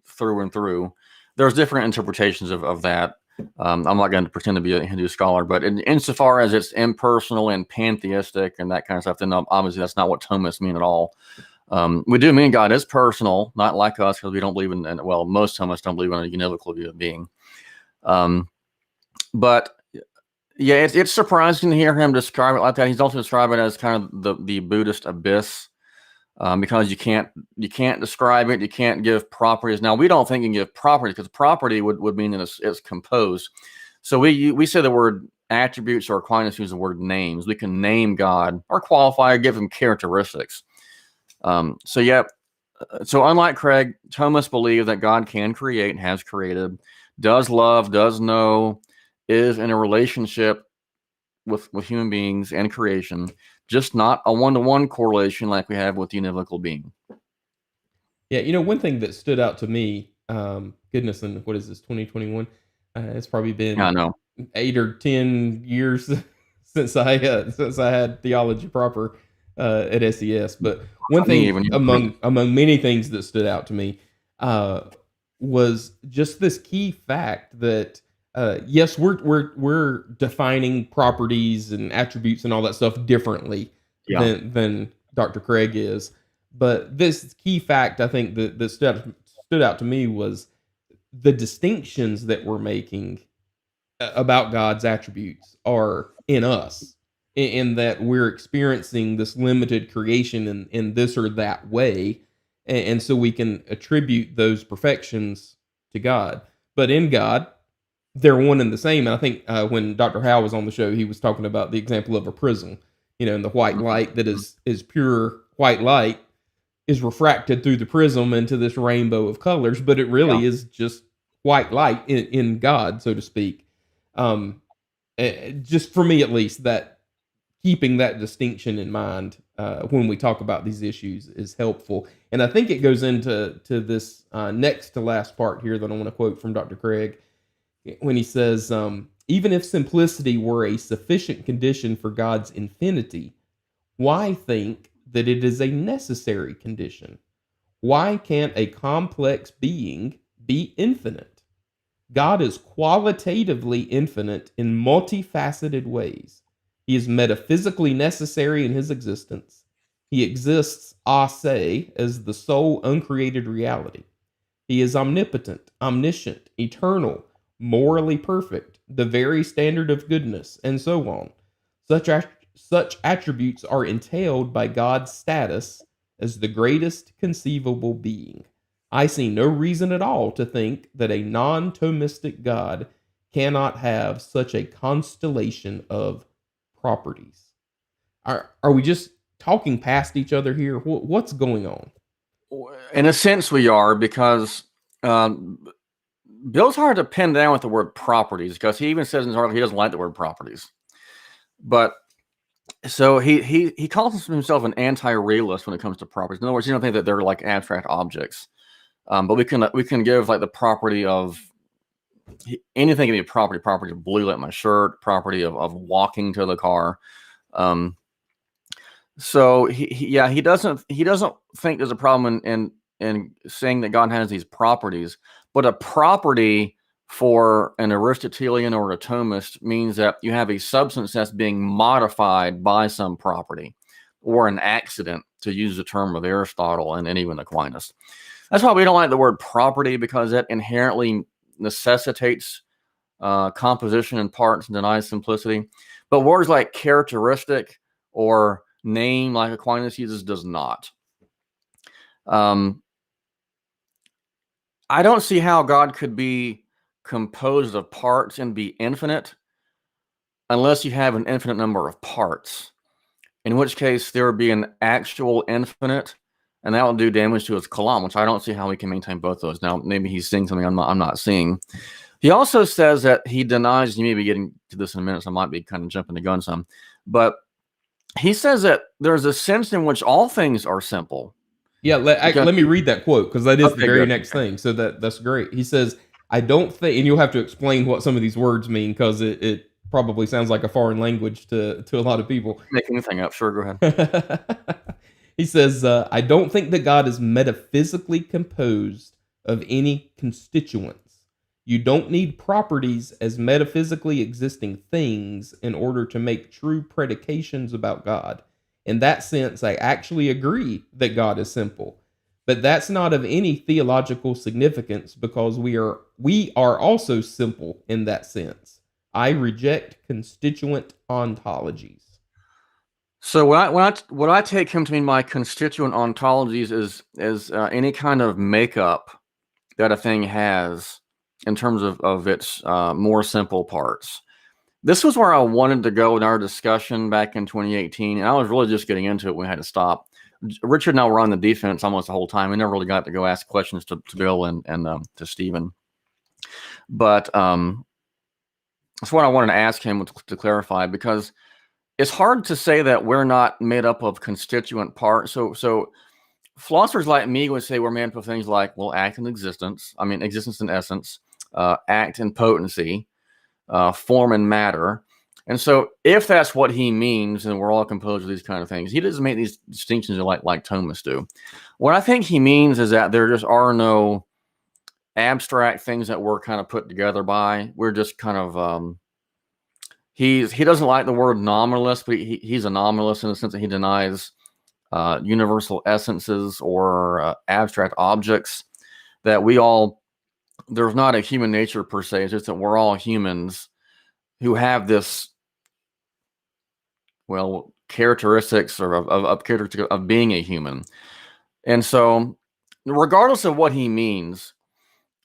through and through. There's different interpretations of that. I'm not going to pretend to be a Hindu scholar, but insofar as it's impersonal and pantheistic and that kind of stuff, then obviously that's not what Thomists mean at all. We do mean God is personal, not like us, because we don't believe in, well, most Thomists don't believe in a univocal view of being. But yeah, it's surprising to hear him describe it like that. He's also described it as kind of the Buddhist abyss, because you can't describe it. You can't give properties. Now, we don't think you can give properties because property would mean that it's composed. So we say the word attributes, or Aquinas use the word names. We can name God or qualify or give him characteristics. So unlike Craig, Thomas believed that God can create and has created, does love, does know, is in a relationship with human beings and creation, just not a one-to-one correlation like we have with the univocal being. Yeah, one thing that stood out to me, goodness, and what is this, 2021? It's probably been 8 or 10 years since I had theology proper. at SES. But one Me thing even. among many things that stood out to me uh, was just this key fact that yes, we're defining properties and attributes and all that stuff differently Yeah. than Dr. Craig is. But this key fact I think that stood out to me was the distinctions that we're making about God's attributes are in us, in that we're experiencing this limited creation in this or that way, and so we can attribute those perfections to God. But in God, they're one and the same. And I think when Dr. Howe was on the show, he was talking about the example of a prism, and the white light that is pure white light is refracted through the prism into this rainbow of colors, but it Yeah. really is just white light in God, so to speak. Um, just for me at least, that keeping that distinction in mind when we talk about these issues is helpful. And I think it goes into this next to last part here that I want to quote from Dr. Craig when he says, even if simplicity were a sufficient condition for God's infinity, why think that it is a necessary condition? Why can't a complex being be infinite? God is qualitatively infinite in multifaceted ways. He is metaphysically necessary in his existence. He exists a se as the sole uncreated reality. He is omnipotent, omniscient, eternal, morally perfect, the very standard of goodness, and so on. Such attributes are entailed by God's status as the greatest conceivable being. I see no reason at all to think that a non Thomistic God cannot have such a constellation of properties. Are we just talking past each other here? What's going on? In a sense, we are, because Bill's hard to pin down with the word properties, because he even says in his article he doesn't like the word properties. But so he calls himself an anti-realist when it comes to properties. In other words, you don't think that they're like abstract objects. But we can give like the property of anything can be a property of blue like my shirt, property of walking to the car. So he doesn't think there's a problem in saying that God has these properties, but a property for an Aristotelian or a Thomist means that you have a substance that's being modified by some property or an accident, to use the term of Aristotle and even Aquinas. That's why we don't like the word property, because it inherently necessitates composition in parts and denies simplicity. But words like characteristic or name, like Aquinas uses, does not. I don't see how God could be composed of parts and be infinite unless you have an infinite number of parts, in which case there would be an actual infinite, and that will do damage to his kalam, which I don't see how he can maintain both those. Now, maybe he's seeing something I'm not seeing. He also says that he denies, you may be getting to this in a minute, so I might be kind of jumping the gun some, but he says that there's a sense in which all things are simple. Yeah, let me read that quote, because that is the very good. next thing. So that's great. He says, I don't think, and you'll have to explain what some of these words mean, because it probably sounds like a foreign language to a lot of people. Make anything up. Sure, go ahead. He says, I don't think that God is metaphysically composed of any constituents. You don't need properties as metaphysically existing things in order to make true predications about God. In that sense, I actually agree that God is simple. But that's not of any theological significance, because we are also simple in that sense. I reject constituent ontologies. So what I take him to mean by constituent ontologies is any kind of makeup that a thing has in terms of its more simple parts. This was where I wanted to go in our discussion back in 2018, and I was really just getting into it when we had to stop. Richard and I were on the defense almost the whole time. We never really got to go ask questions to Bill and to Stephen. But that's what I wanted to ask him to clarify, because it's hard to say that we're not made up of constituent parts. So philosophers like me would say we're made up of things like, well, act and existence. I mean, existence and essence, act and potency, form and matter. And so, if that's what he means, and we're all composed of these kind of things, he doesn't make these distinctions like Thomas do. What I think he means is that there just are no abstract things that we're kind of put together by. We're just kind of he doesn't like the word nominalist, but he's a nominalist in the sense that he denies universal essences or abstract objects. That there's not a human nature per se. It's just that we're all humans who have this, characteristics of being a human. And so, regardless of what he means,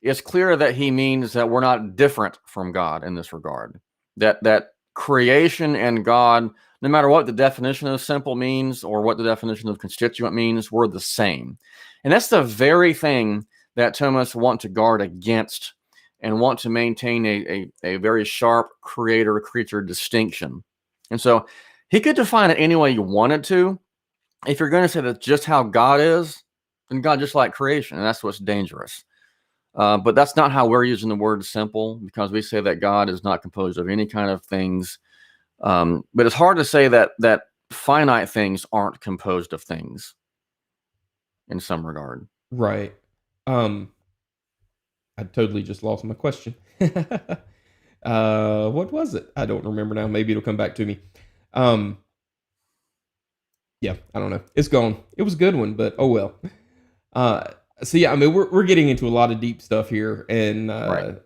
it's clear that he means that we're not different from God in this regard. That creation and God, no matter what the definition of simple means or what the definition of constituent means, we're the same. And that's the very thing that Thomists want to guard against and want to maintain a very sharp creator-creature distinction. And so he could define it any way you wanted to. If you're going to say that's just how God is, then God just like creation, and that's what's dangerous. But that's not how we're using the word simple, because we say that God is not composed of any kind of things. But it's hard to say that finite things aren't composed of things in some regard. Right. I totally just lost my question. What was it? I don't remember now. Maybe it'll come back to me. Yeah, I don't know. It's gone. It was a good one, but oh well. So yeah, I mean, we're getting into a lot of deep stuff here, and Right.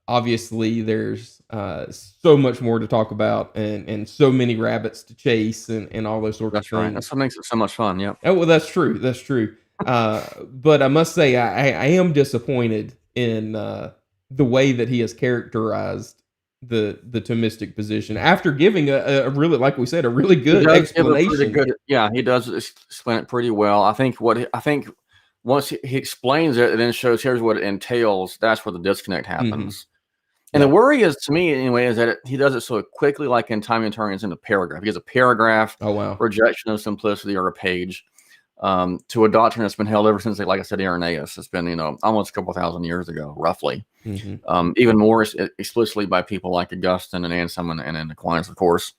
Obviously there's so much more to talk about, and so many rabbits to chase, and all those sorts of That's right. things. That's what makes it so much fun. Yep. Oh well, that's true. That's true. But I must say, I am disappointed in the way that he has characterized the Thomistic position after giving a really, like we said, a really He good does give a pretty explanation. good, yeah, he does explain it pretty well. I think once he explains it and then shows here's what it entails, that's where the disconnect happens. And Yeah. the worry is, to me anyway, is that he does it so quickly, like in Time and Turns, in a paragraph. He has a paragraph Oh wow. rejection of simplicity, or a page, to a doctrine that's been held ever since, like I said, Irenaeus. It's been, almost a couple thousand years ago, roughly. Even more explicitly by people like Augustine and Anselm and Aquinas, of course.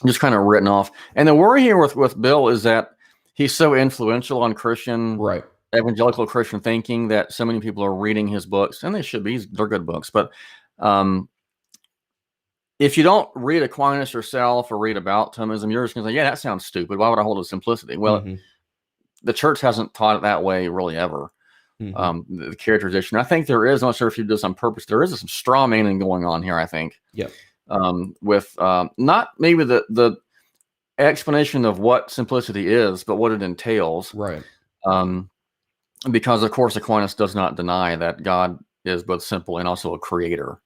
Just kind of written off. And the worry here with Bill is that he's so influential on Christian, Right. evangelical Christian thinking, that so many people are reading his books, and they should be. They're good books. But if you don't read Aquinas yourself or read about Thomism, you're just going to say, yeah, that sounds stupid. Why would I hold to simplicity? Well, the church hasn't taught it that way really ever. The characterization. I think there is, I'm not sure if you do this on purpose, there is some straw manning going on here, I think. Yep. With not maybe the explanation of what simplicity is, but what it entails. Right. Because, of course, Aquinas does not deny that God is both simple and also a creator,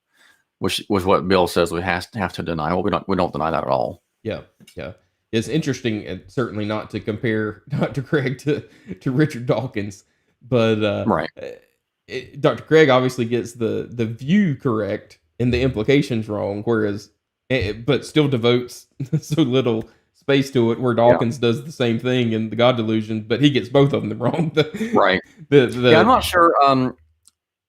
which was what Bill says we have to deny. Well, we don't deny that at all. Yeah. Yeah. It's interesting, and certainly not to compare Dr. Craig to Richard Dawkins, but Right. Dr. Craig obviously gets the view correct and the implications wrong, whereas but still devotes so little space to it, where Dawkins does the same thing in the God Delusion, but he gets both of them wrong. Right. Yeah, I'm not sure.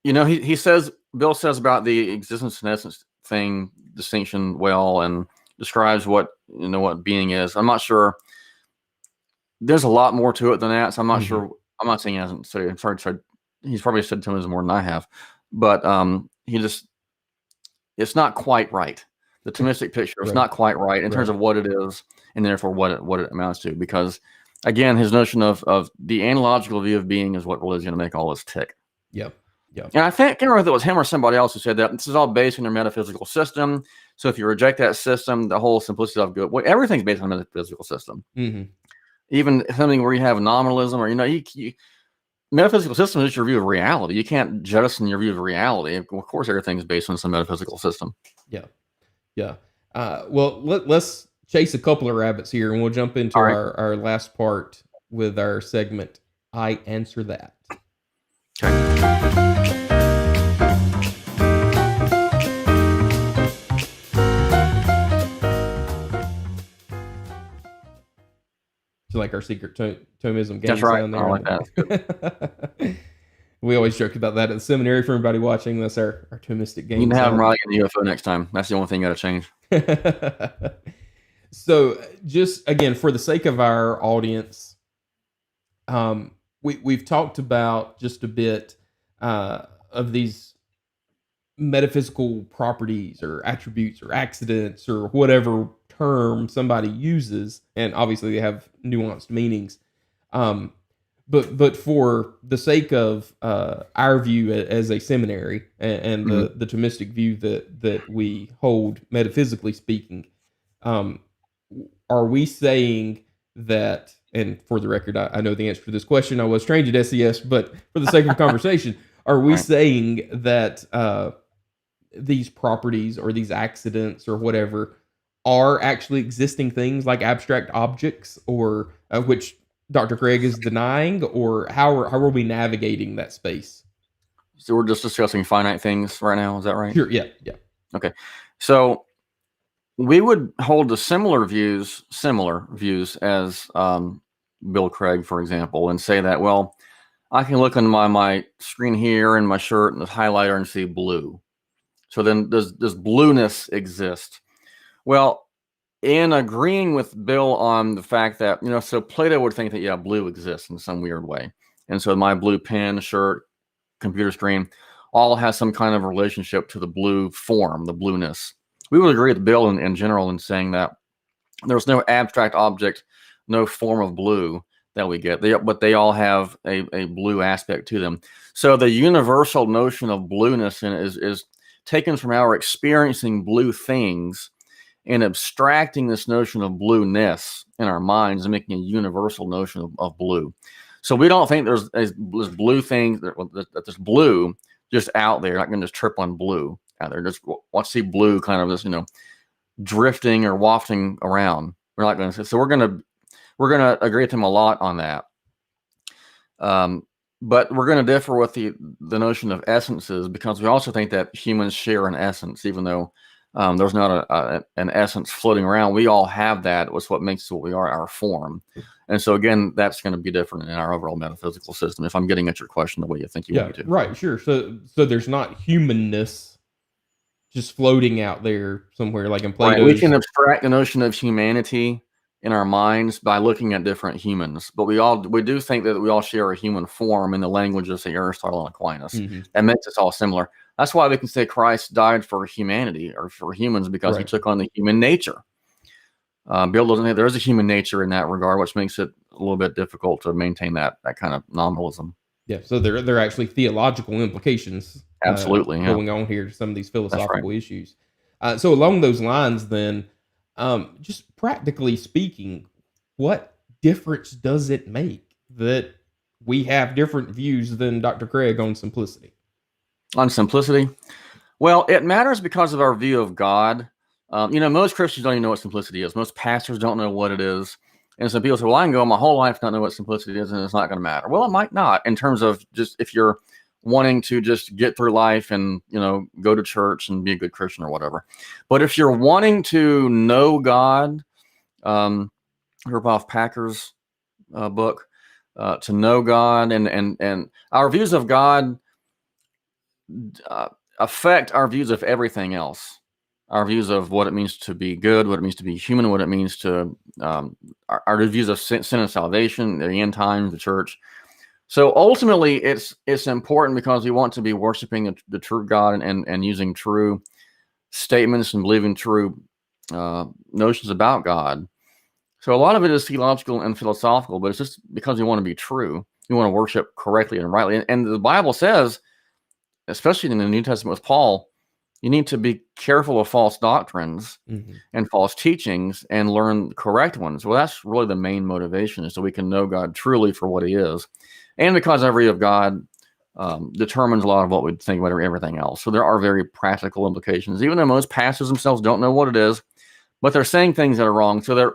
He says, Bill says about the existence and essence thing distinction well, and describes what being is. I'm not sure. There's a lot more to it than that, so I'm not sure. I'm not saying he hasn't said it. I'm sorry. He's probably said to him more than I have, but it's not quite right. The Thomistic picture is not quite right in terms of what it is, and therefore what it amounts to. Because again, his notion of the analogical view of being is what really is going to make all this tick. Yeah. Yeah. And I can't remember if it was him or somebody else who said that this is all based on their metaphysical system. So if you reject that system, the whole simplicity of good, everything's based on a metaphysical system. Even something where you have nominalism, or metaphysical system is your view of reality. You can't jettison your view of reality. Of course, everything's based on some metaphysical system. Yeah. Yeah. Well, let's chase a couple of rabbits here, and we'll jump into our last part with our segment, I Answer That. Okay. So like our secret Thomism game. That's right. Sound there. I like that. We always joke about that at the seminary for everybody watching. That's our Thomistic game. You can have them riding in the UFO next time. That's the only thing you got to change. So, just again, for the sake of our audience, we've talked about just a bit of these metaphysical properties or attributes or accidents or whatever term somebody uses, and obviously they have nuanced meanings. Um, but for the sake of our view as a seminary and Mhm. the Thomistic view that we hold, metaphysically speaking, um, are we saying that? And for the record, I know the answer to this question. I was trained at SES, but for the sake of conversation, are we Right. saying that these properties or these accidents or whatever are actually existing things like abstract objects, or which Dr. Craig is denying, or how are we navigating that space? So we're just discussing finite things right now. Is that right? Sure. Yeah. Yeah. Okay. So we would hold the similar views as Bill Craig, for example, and say that, well, I can look on my screen here and my shirt and the highlighter and see blue. So then does blueness exist? Well, in agreeing with Bill on the fact that, so Plato would think that, yeah, blue exists in some weird way. And so my blue pen, shirt, computer screen all has some kind of relationship to the blue form, the blueness. We would agree with Bill in general in saying that there's no abstract object, no form of blue that we get, but they all have a blue aspect to them. So the universal notion of blueness is taken from our experiencing blue things and abstracting this notion of blueness in our minds and making a universal notion of blue. So we don't think there's this blue thing that there's blue just out there. Not going to just trip on blue out there. Just watch see blue kind of this, drifting or wafting around. We're not going to say. So we're going to agree with him a lot on that. But we're going to differ with the notion of essences, because we also think that humans share an essence, even though there's not an essence floating around. We all have that. It's what makes us what we are, our form. And so again, that's going to be different in our overall metaphysical system, if I'm getting at your question the way you think you want Yeah. me to. Right. Sure. So there's not humanness just floating out there somewhere, like in Right. We Plato's. can abstract the notion of humanity in our minds by looking at different humans, but we do think that we all share a human form in the language of, say, Aristotle and Aquinas. Mhm. That makes us all similar. That's why we can say Christ died for humanity or for humans, because he Right. took on the human nature. Bill doesn't think there is a human nature in that regard, which makes it a little bit difficult to maintain that kind of nominalism. Yeah. So there are actually theological implications Absolutely, yeah, going on here to some of these that's right. philosophical issues. So along those lines, then, just practically speaking, what difference does it make that we have different views than Dr. Craig on simplicity? On simplicity, well, it matters because of our view of God. Most Christians don't even know what simplicity is. Most pastors don't know what it is. And some people say, well, I can go my whole life not know what simplicity is, and it's not going to matter. Well, it might not, in terms of just if you're wanting to just get through life and, go to church and be a good Christian or whatever. But if you're wanting to know God, Herboff Packer's book, to know God, and our views of God uh, affect our views of everything else. Our views of what it means to be good, what it means to be human, what it means to our views of sin and salvation, the end times, the church. So ultimately, it's important because we want to be worshiping the true God and using true statements and believing true notions about God. So a lot of it is theological and philosophical, but it's just because we want to be true. We want to worship correctly and rightly. And the Bible says, especially in the New Testament with Paul, you need to be careful of false doctrines Mhm. and false teachings and learn the correct ones. Well, that's really the main motivation, is so we can know God truly for what he is. And because our view of God determines a lot of what we think about everything else. So there are very practical implications, even though most pastors themselves don't know what it is, but they're saying things that are wrong. So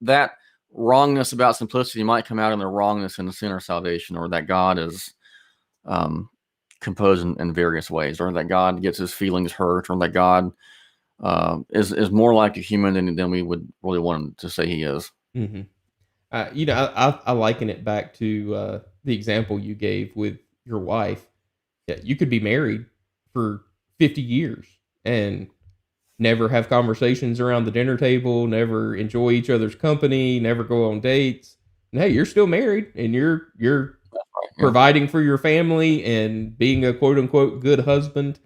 that wrongness about simplicity might come out in their wrongness in the sinner salvation, or that God is um, composed in various ways, or that God gets his feelings hurt, or that God is more like a human than we would really want him to say he is. Mhm. I liken it back to the example you gave with your wife. Yeah, you could be married for 50 years and never have conversations around the dinner table, never enjoy each other's company, never go on dates. And hey, you're still married and you're Yeah. providing for your family and being a quote unquote good husband.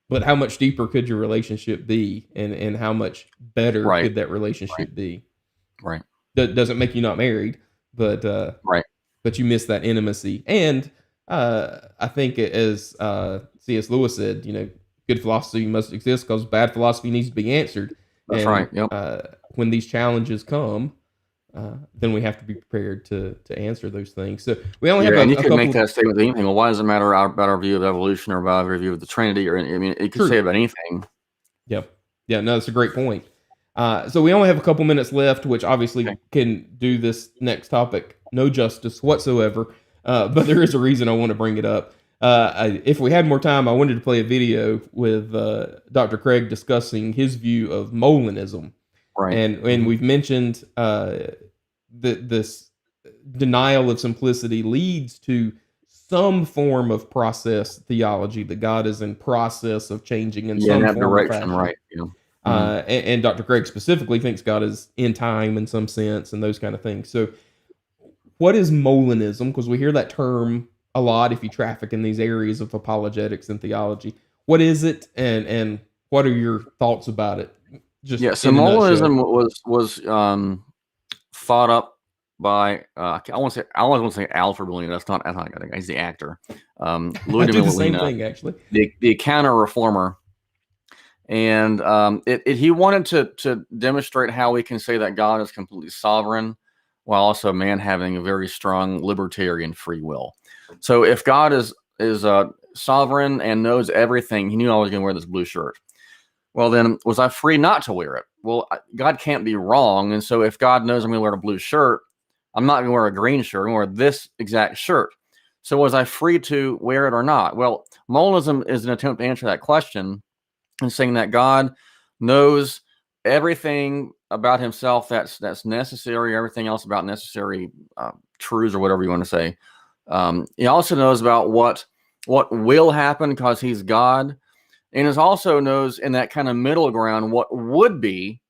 But how much deeper could your relationship be, and how much better Right. could that Right. relationship be? Right. That doesn't make you not married, but Right. you miss that intimacy. And I think, as C.S. Lewis said, good philosophy must exist because bad philosophy needs to be answered. That's right. And Yep. when these challenges come, then we have to be prepared to answer those things. So we only have Yeah, and you a could make couple. that statement with anything. Well, why does it matter about our view of evolution or about our view of the Trinity? Or I mean, it could say True. about anything. Yep. Yeah, no, that's a great point. So we only have a couple minutes left, which Okay. obviously can do this next topic no justice whatsoever. But there is a reason I want to bring it up. If we had more time, I wanted to play a video with Dr. Craig discussing his view of Molinism, Right. and we've mentioned that this denial of simplicity leads to some form of process theology, that God is in process of changing in Yeah, in some that form or direction, fashion. right. Yeah. Mhm. And Dr. Craig specifically thinks God is in time in some sense and those kind of things. So, what is Molinism? Because we hear that term a lot if you traffic in these areas of apologetics and theology. What is it, and what are your thoughts about it? Just Yeah, so in a nutshell. Molinism was thought up by I want to say Alfred Molina. That's not I think he's the actor. Louis I de do the same Molina, thing, actually. the counter reformer, and he wanted to demonstrate how we can say that God is completely sovereign, while also man having a very strong libertarian free will. So if God is sovereign and knows everything, he knew I was going to wear this blue shirt. Well, then was I free not to wear it? Well, God can't be wrong, and so if God knows I'm going to wear a blue shirt, I'm not going to wear a green shirt. I'm going to wear this exact shirt. So was I free to wear it or not? Well, Molinism is an attempt to answer that question and saying that God knows everything about himself that's necessary, everything else about necessary truths or whatever you want to say. He also knows about what will happen because he's God, and is also knows in that kind of middle ground what would be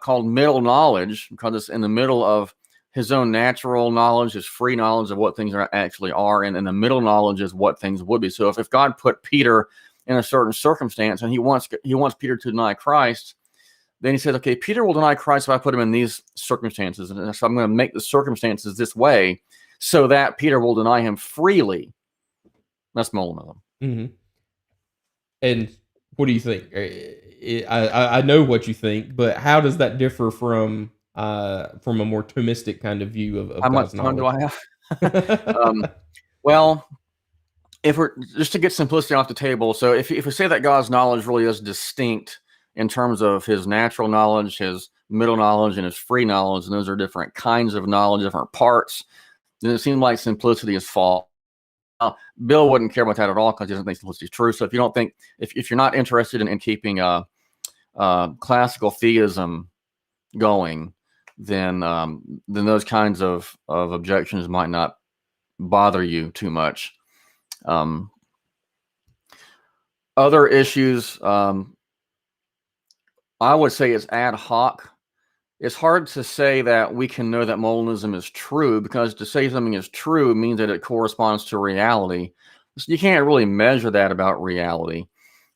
called middle knowledge, because it's in the middle of his own natural knowledge, his free knowledge of what things actually are, and the middle knowledge is what things would be. So if God put Peter in a certain circumstance and he wants Peter to deny Christ, then he says, okay, Peter will deny Christ if I put him in these circumstances, and so I'm going to make the circumstances this way so that Peter will deny him freely. That's Molinism. Mm-hmm. And what do you think? I know what you think, but how does that differ from a more Thomistic kind of view How of much God's time do knowledge? I have? Well, if we're just to get simplicity off the table, so if we say that God's knowledge really is distinct in terms of his natural knowledge, his middle knowledge, and his free knowledge, and those are different kinds of knowledge, different parts, then it seems like simplicity is false. Bill wouldn't care about that at all because he doesn't think simplicity is true. So if you don't think, if you're not interested in keeping classical theism going, then those kinds of objections might not bother you too much. Other issues, I would say it's ad hoc. It's hard to say that we can know that Molinism is true, because to say something is true means that it corresponds to reality. So you can't really measure that about reality.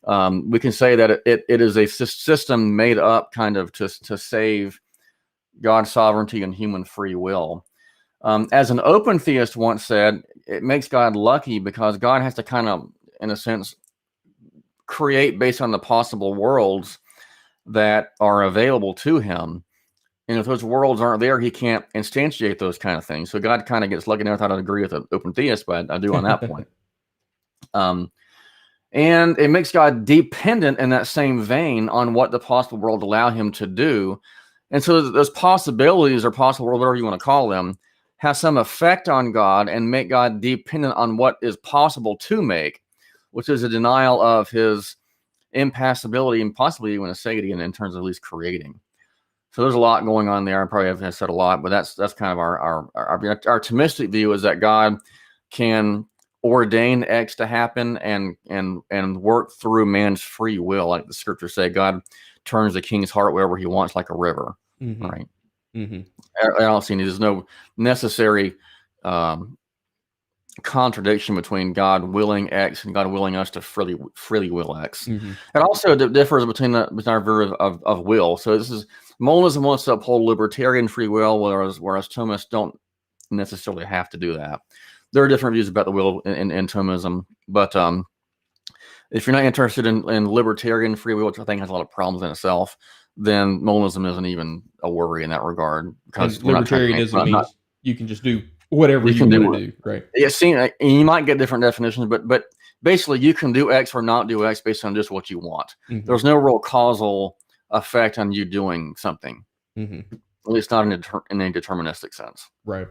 We can say that it is a system made up kind of to save God's sovereignty and human free will. As an open theist once said, it makes God lucky because God has to kind of, in a sense, create based on the possible worlds that are available to him. And if those worlds aren't there, he can't instantiate those kind of things. So God kind of gets lucky. Enough. I don't agree with an open theist, but I do on that point. And it makes God dependent in that same vein on what the possible world allow him to do. And so those possibilities or possible world, whatever you want to call them, have some effect on God and make God dependent on what is possible to make, which is a denial of his impassibility and possibly even aseity in terms of at least creating. So there's a lot going on there. I probably have said a lot, but that's kind of our Thomistic view, is that God can ordain X to happen and work through man's free will, like the scriptures say. God turns the king's heart wherever he wants, like a river. Mm-hmm. Right. Mm-hmm. I don't see there's no necessary contradiction between God willing X and God willing us to freely will X. Mm-hmm. It also differs between our view of will. So this is Molinism wants to uphold libertarian free will, whereas Thomists don't necessarily have to do that. There are different views about the will in Thomism, but if you're not interested in libertarian free will, which I think has a lot of problems in itself, then Molinism isn't even a worry in that regard, because And libertarianism means you can just do whatever you want to do, right? Yeah, you might get different definitions, but basically you can do X or not do X based on just what you want. Mm-hmm. There's no real causal effect on you doing something, mm-hmm. at least not in a deterministic sense. Right.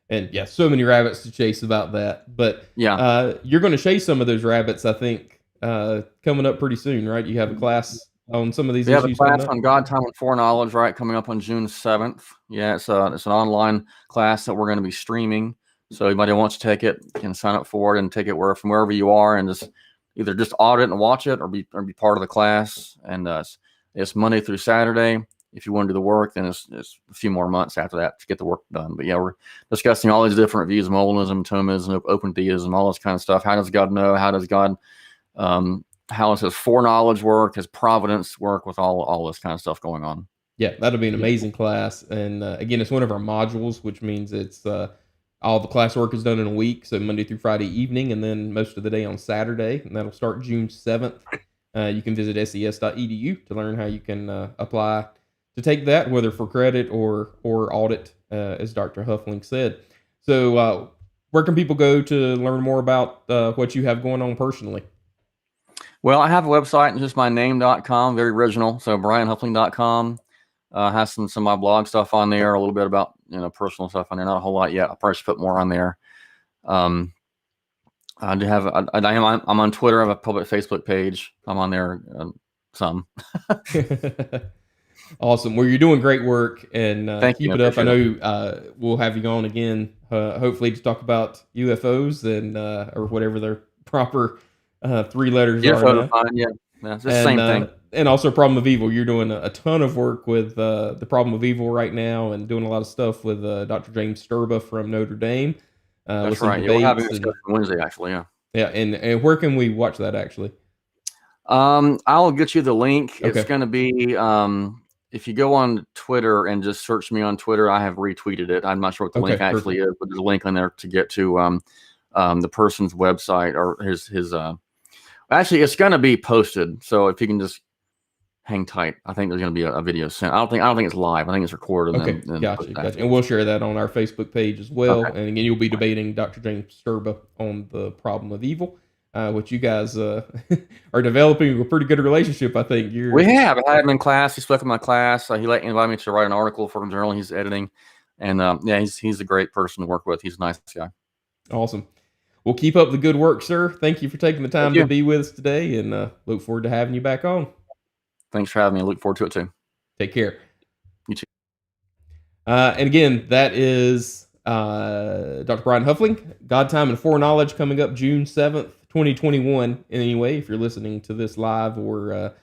And yeah, so many rabbits to chase about that. But yeah, you're going to chase some of those rabbits, I think, coming up pretty soon, right? You have a class on some of these issues. We have a class on God, Time, and Foreknowledge, right, coming up on June 7th. Yeah, it's an online class that we're going to be streaming. So anybody who wants to take it can sign up for it and take it from wherever you are, and just either just audit and watch it, or be part of the class. And it's Monday through Saturday. If you want to do the work, then it's a few more months after that to get the work done. But yeah, we're discussing all these different views: Molinism, Thomism, open theism, all this kind of stuff. How does God know? How does God how does his foreknowledge work, his providence work, with all this kind of stuff going on? Yeah, that'll be an amazing class. And again, it's one of our modules, which means it's all the classwork is done in a week, so Monday through Friday evening, and then most of the day on Saturday, and that'll start June 7th. You can visit ses.edu to learn how you can apply to take that, whether for credit or audit, as Dr. Huffling said. So where can people go to learn more about what you have going on personally? Well, I have a website, and just my name.com, very original. So brianhuffling.com has some of my blog stuff on there, a little bit about personal stuff on there, not a whole lot yet. I'll probably put more on there. I do have I'm on Twitter. I have a public Facebook page. I'm on there some. Awesome. Well, you're doing great work, and keep it up. I know we'll have you on again, hopefully to talk about UFOs and or whatever their proper 3 letters are now. Fine, yeah, it's the same thing. And also Problem of Evil. You're doing a ton of work with the Problem of Evil right now, and doing a lot of stuff with Dr. James Sturba from Notre Dame. That's right. Yeah, we're having a discussion Wednesday, actually. Yeah. Yeah, and where can we watch that actually? I'll get you the link. Okay. It's going to be if you go on Twitter and just search me on Twitter, I have retweeted it. I'm not sure what the link actually is, but there's a link on there to get to the person's website, or his actually, it's going to be posted. So if you can just hang tight, I think there's going to be a video sent. I don't think it's live. I think it's recorded. Okay, gotcha. And we'll share that on our Facebook page as well. Okay. And again, you'll be debating Dr. James Sturba on the Problem of Evil, which you guys are developing a pretty good relationship, I think. We have. I had him in class. He spoke in my class. He invited me to write an article for a journal he's editing. And yeah, he's a great person to work with. He's a nice guy. Awesome. Well, keep up the good work, sir. Thank you for taking the time to be with us today, and look forward to having you back on. Thanks for having me. I look forward to it too. Take care. You too. And again, that is Dr. Brian Huffling, God, Time, and Foreknowledge, coming up June 7th, 2021. Anyway, if you're listening to this live or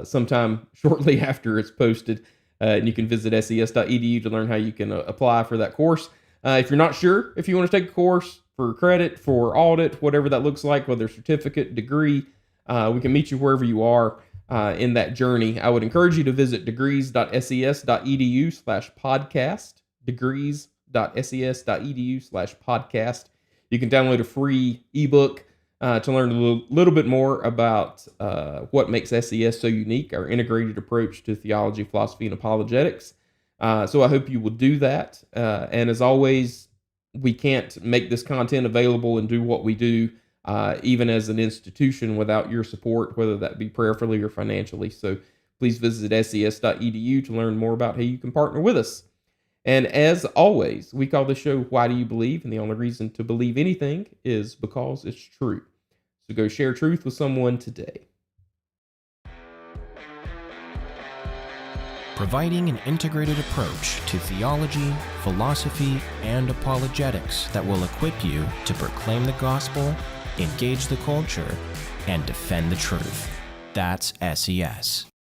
sometime shortly after it's posted, and you can visit ses.edu to learn how you can apply for that course. If you're not sure if you want to take a course for credit, for audit, whatever that looks like, whether certificate, degree, we can meet you wherever you are in that journey. I would encourage you to visit degrees.ses.edu/podcast, degrees.ses.edu/podcast. You can download a free ebook to learn a little bit more about what makes SES so unique, our integrated approach to theology, philosophy, and apologetics. So I hope you will do that. And as always, we can't make this content available and do what we do, even as an institution, without your support, whether that be prayerfully or financially. So please visit ses.edu to learn more about how you can partner with us. And as always, we call this show Why Do You Believe? And the only reason to believe anything is because it's true. So go share truth with someone today. providing an integrated approach to theology, philosophy, and apologetics that will equip you to proclaim the gospel, engage the culture, and defend the truth. That's SES.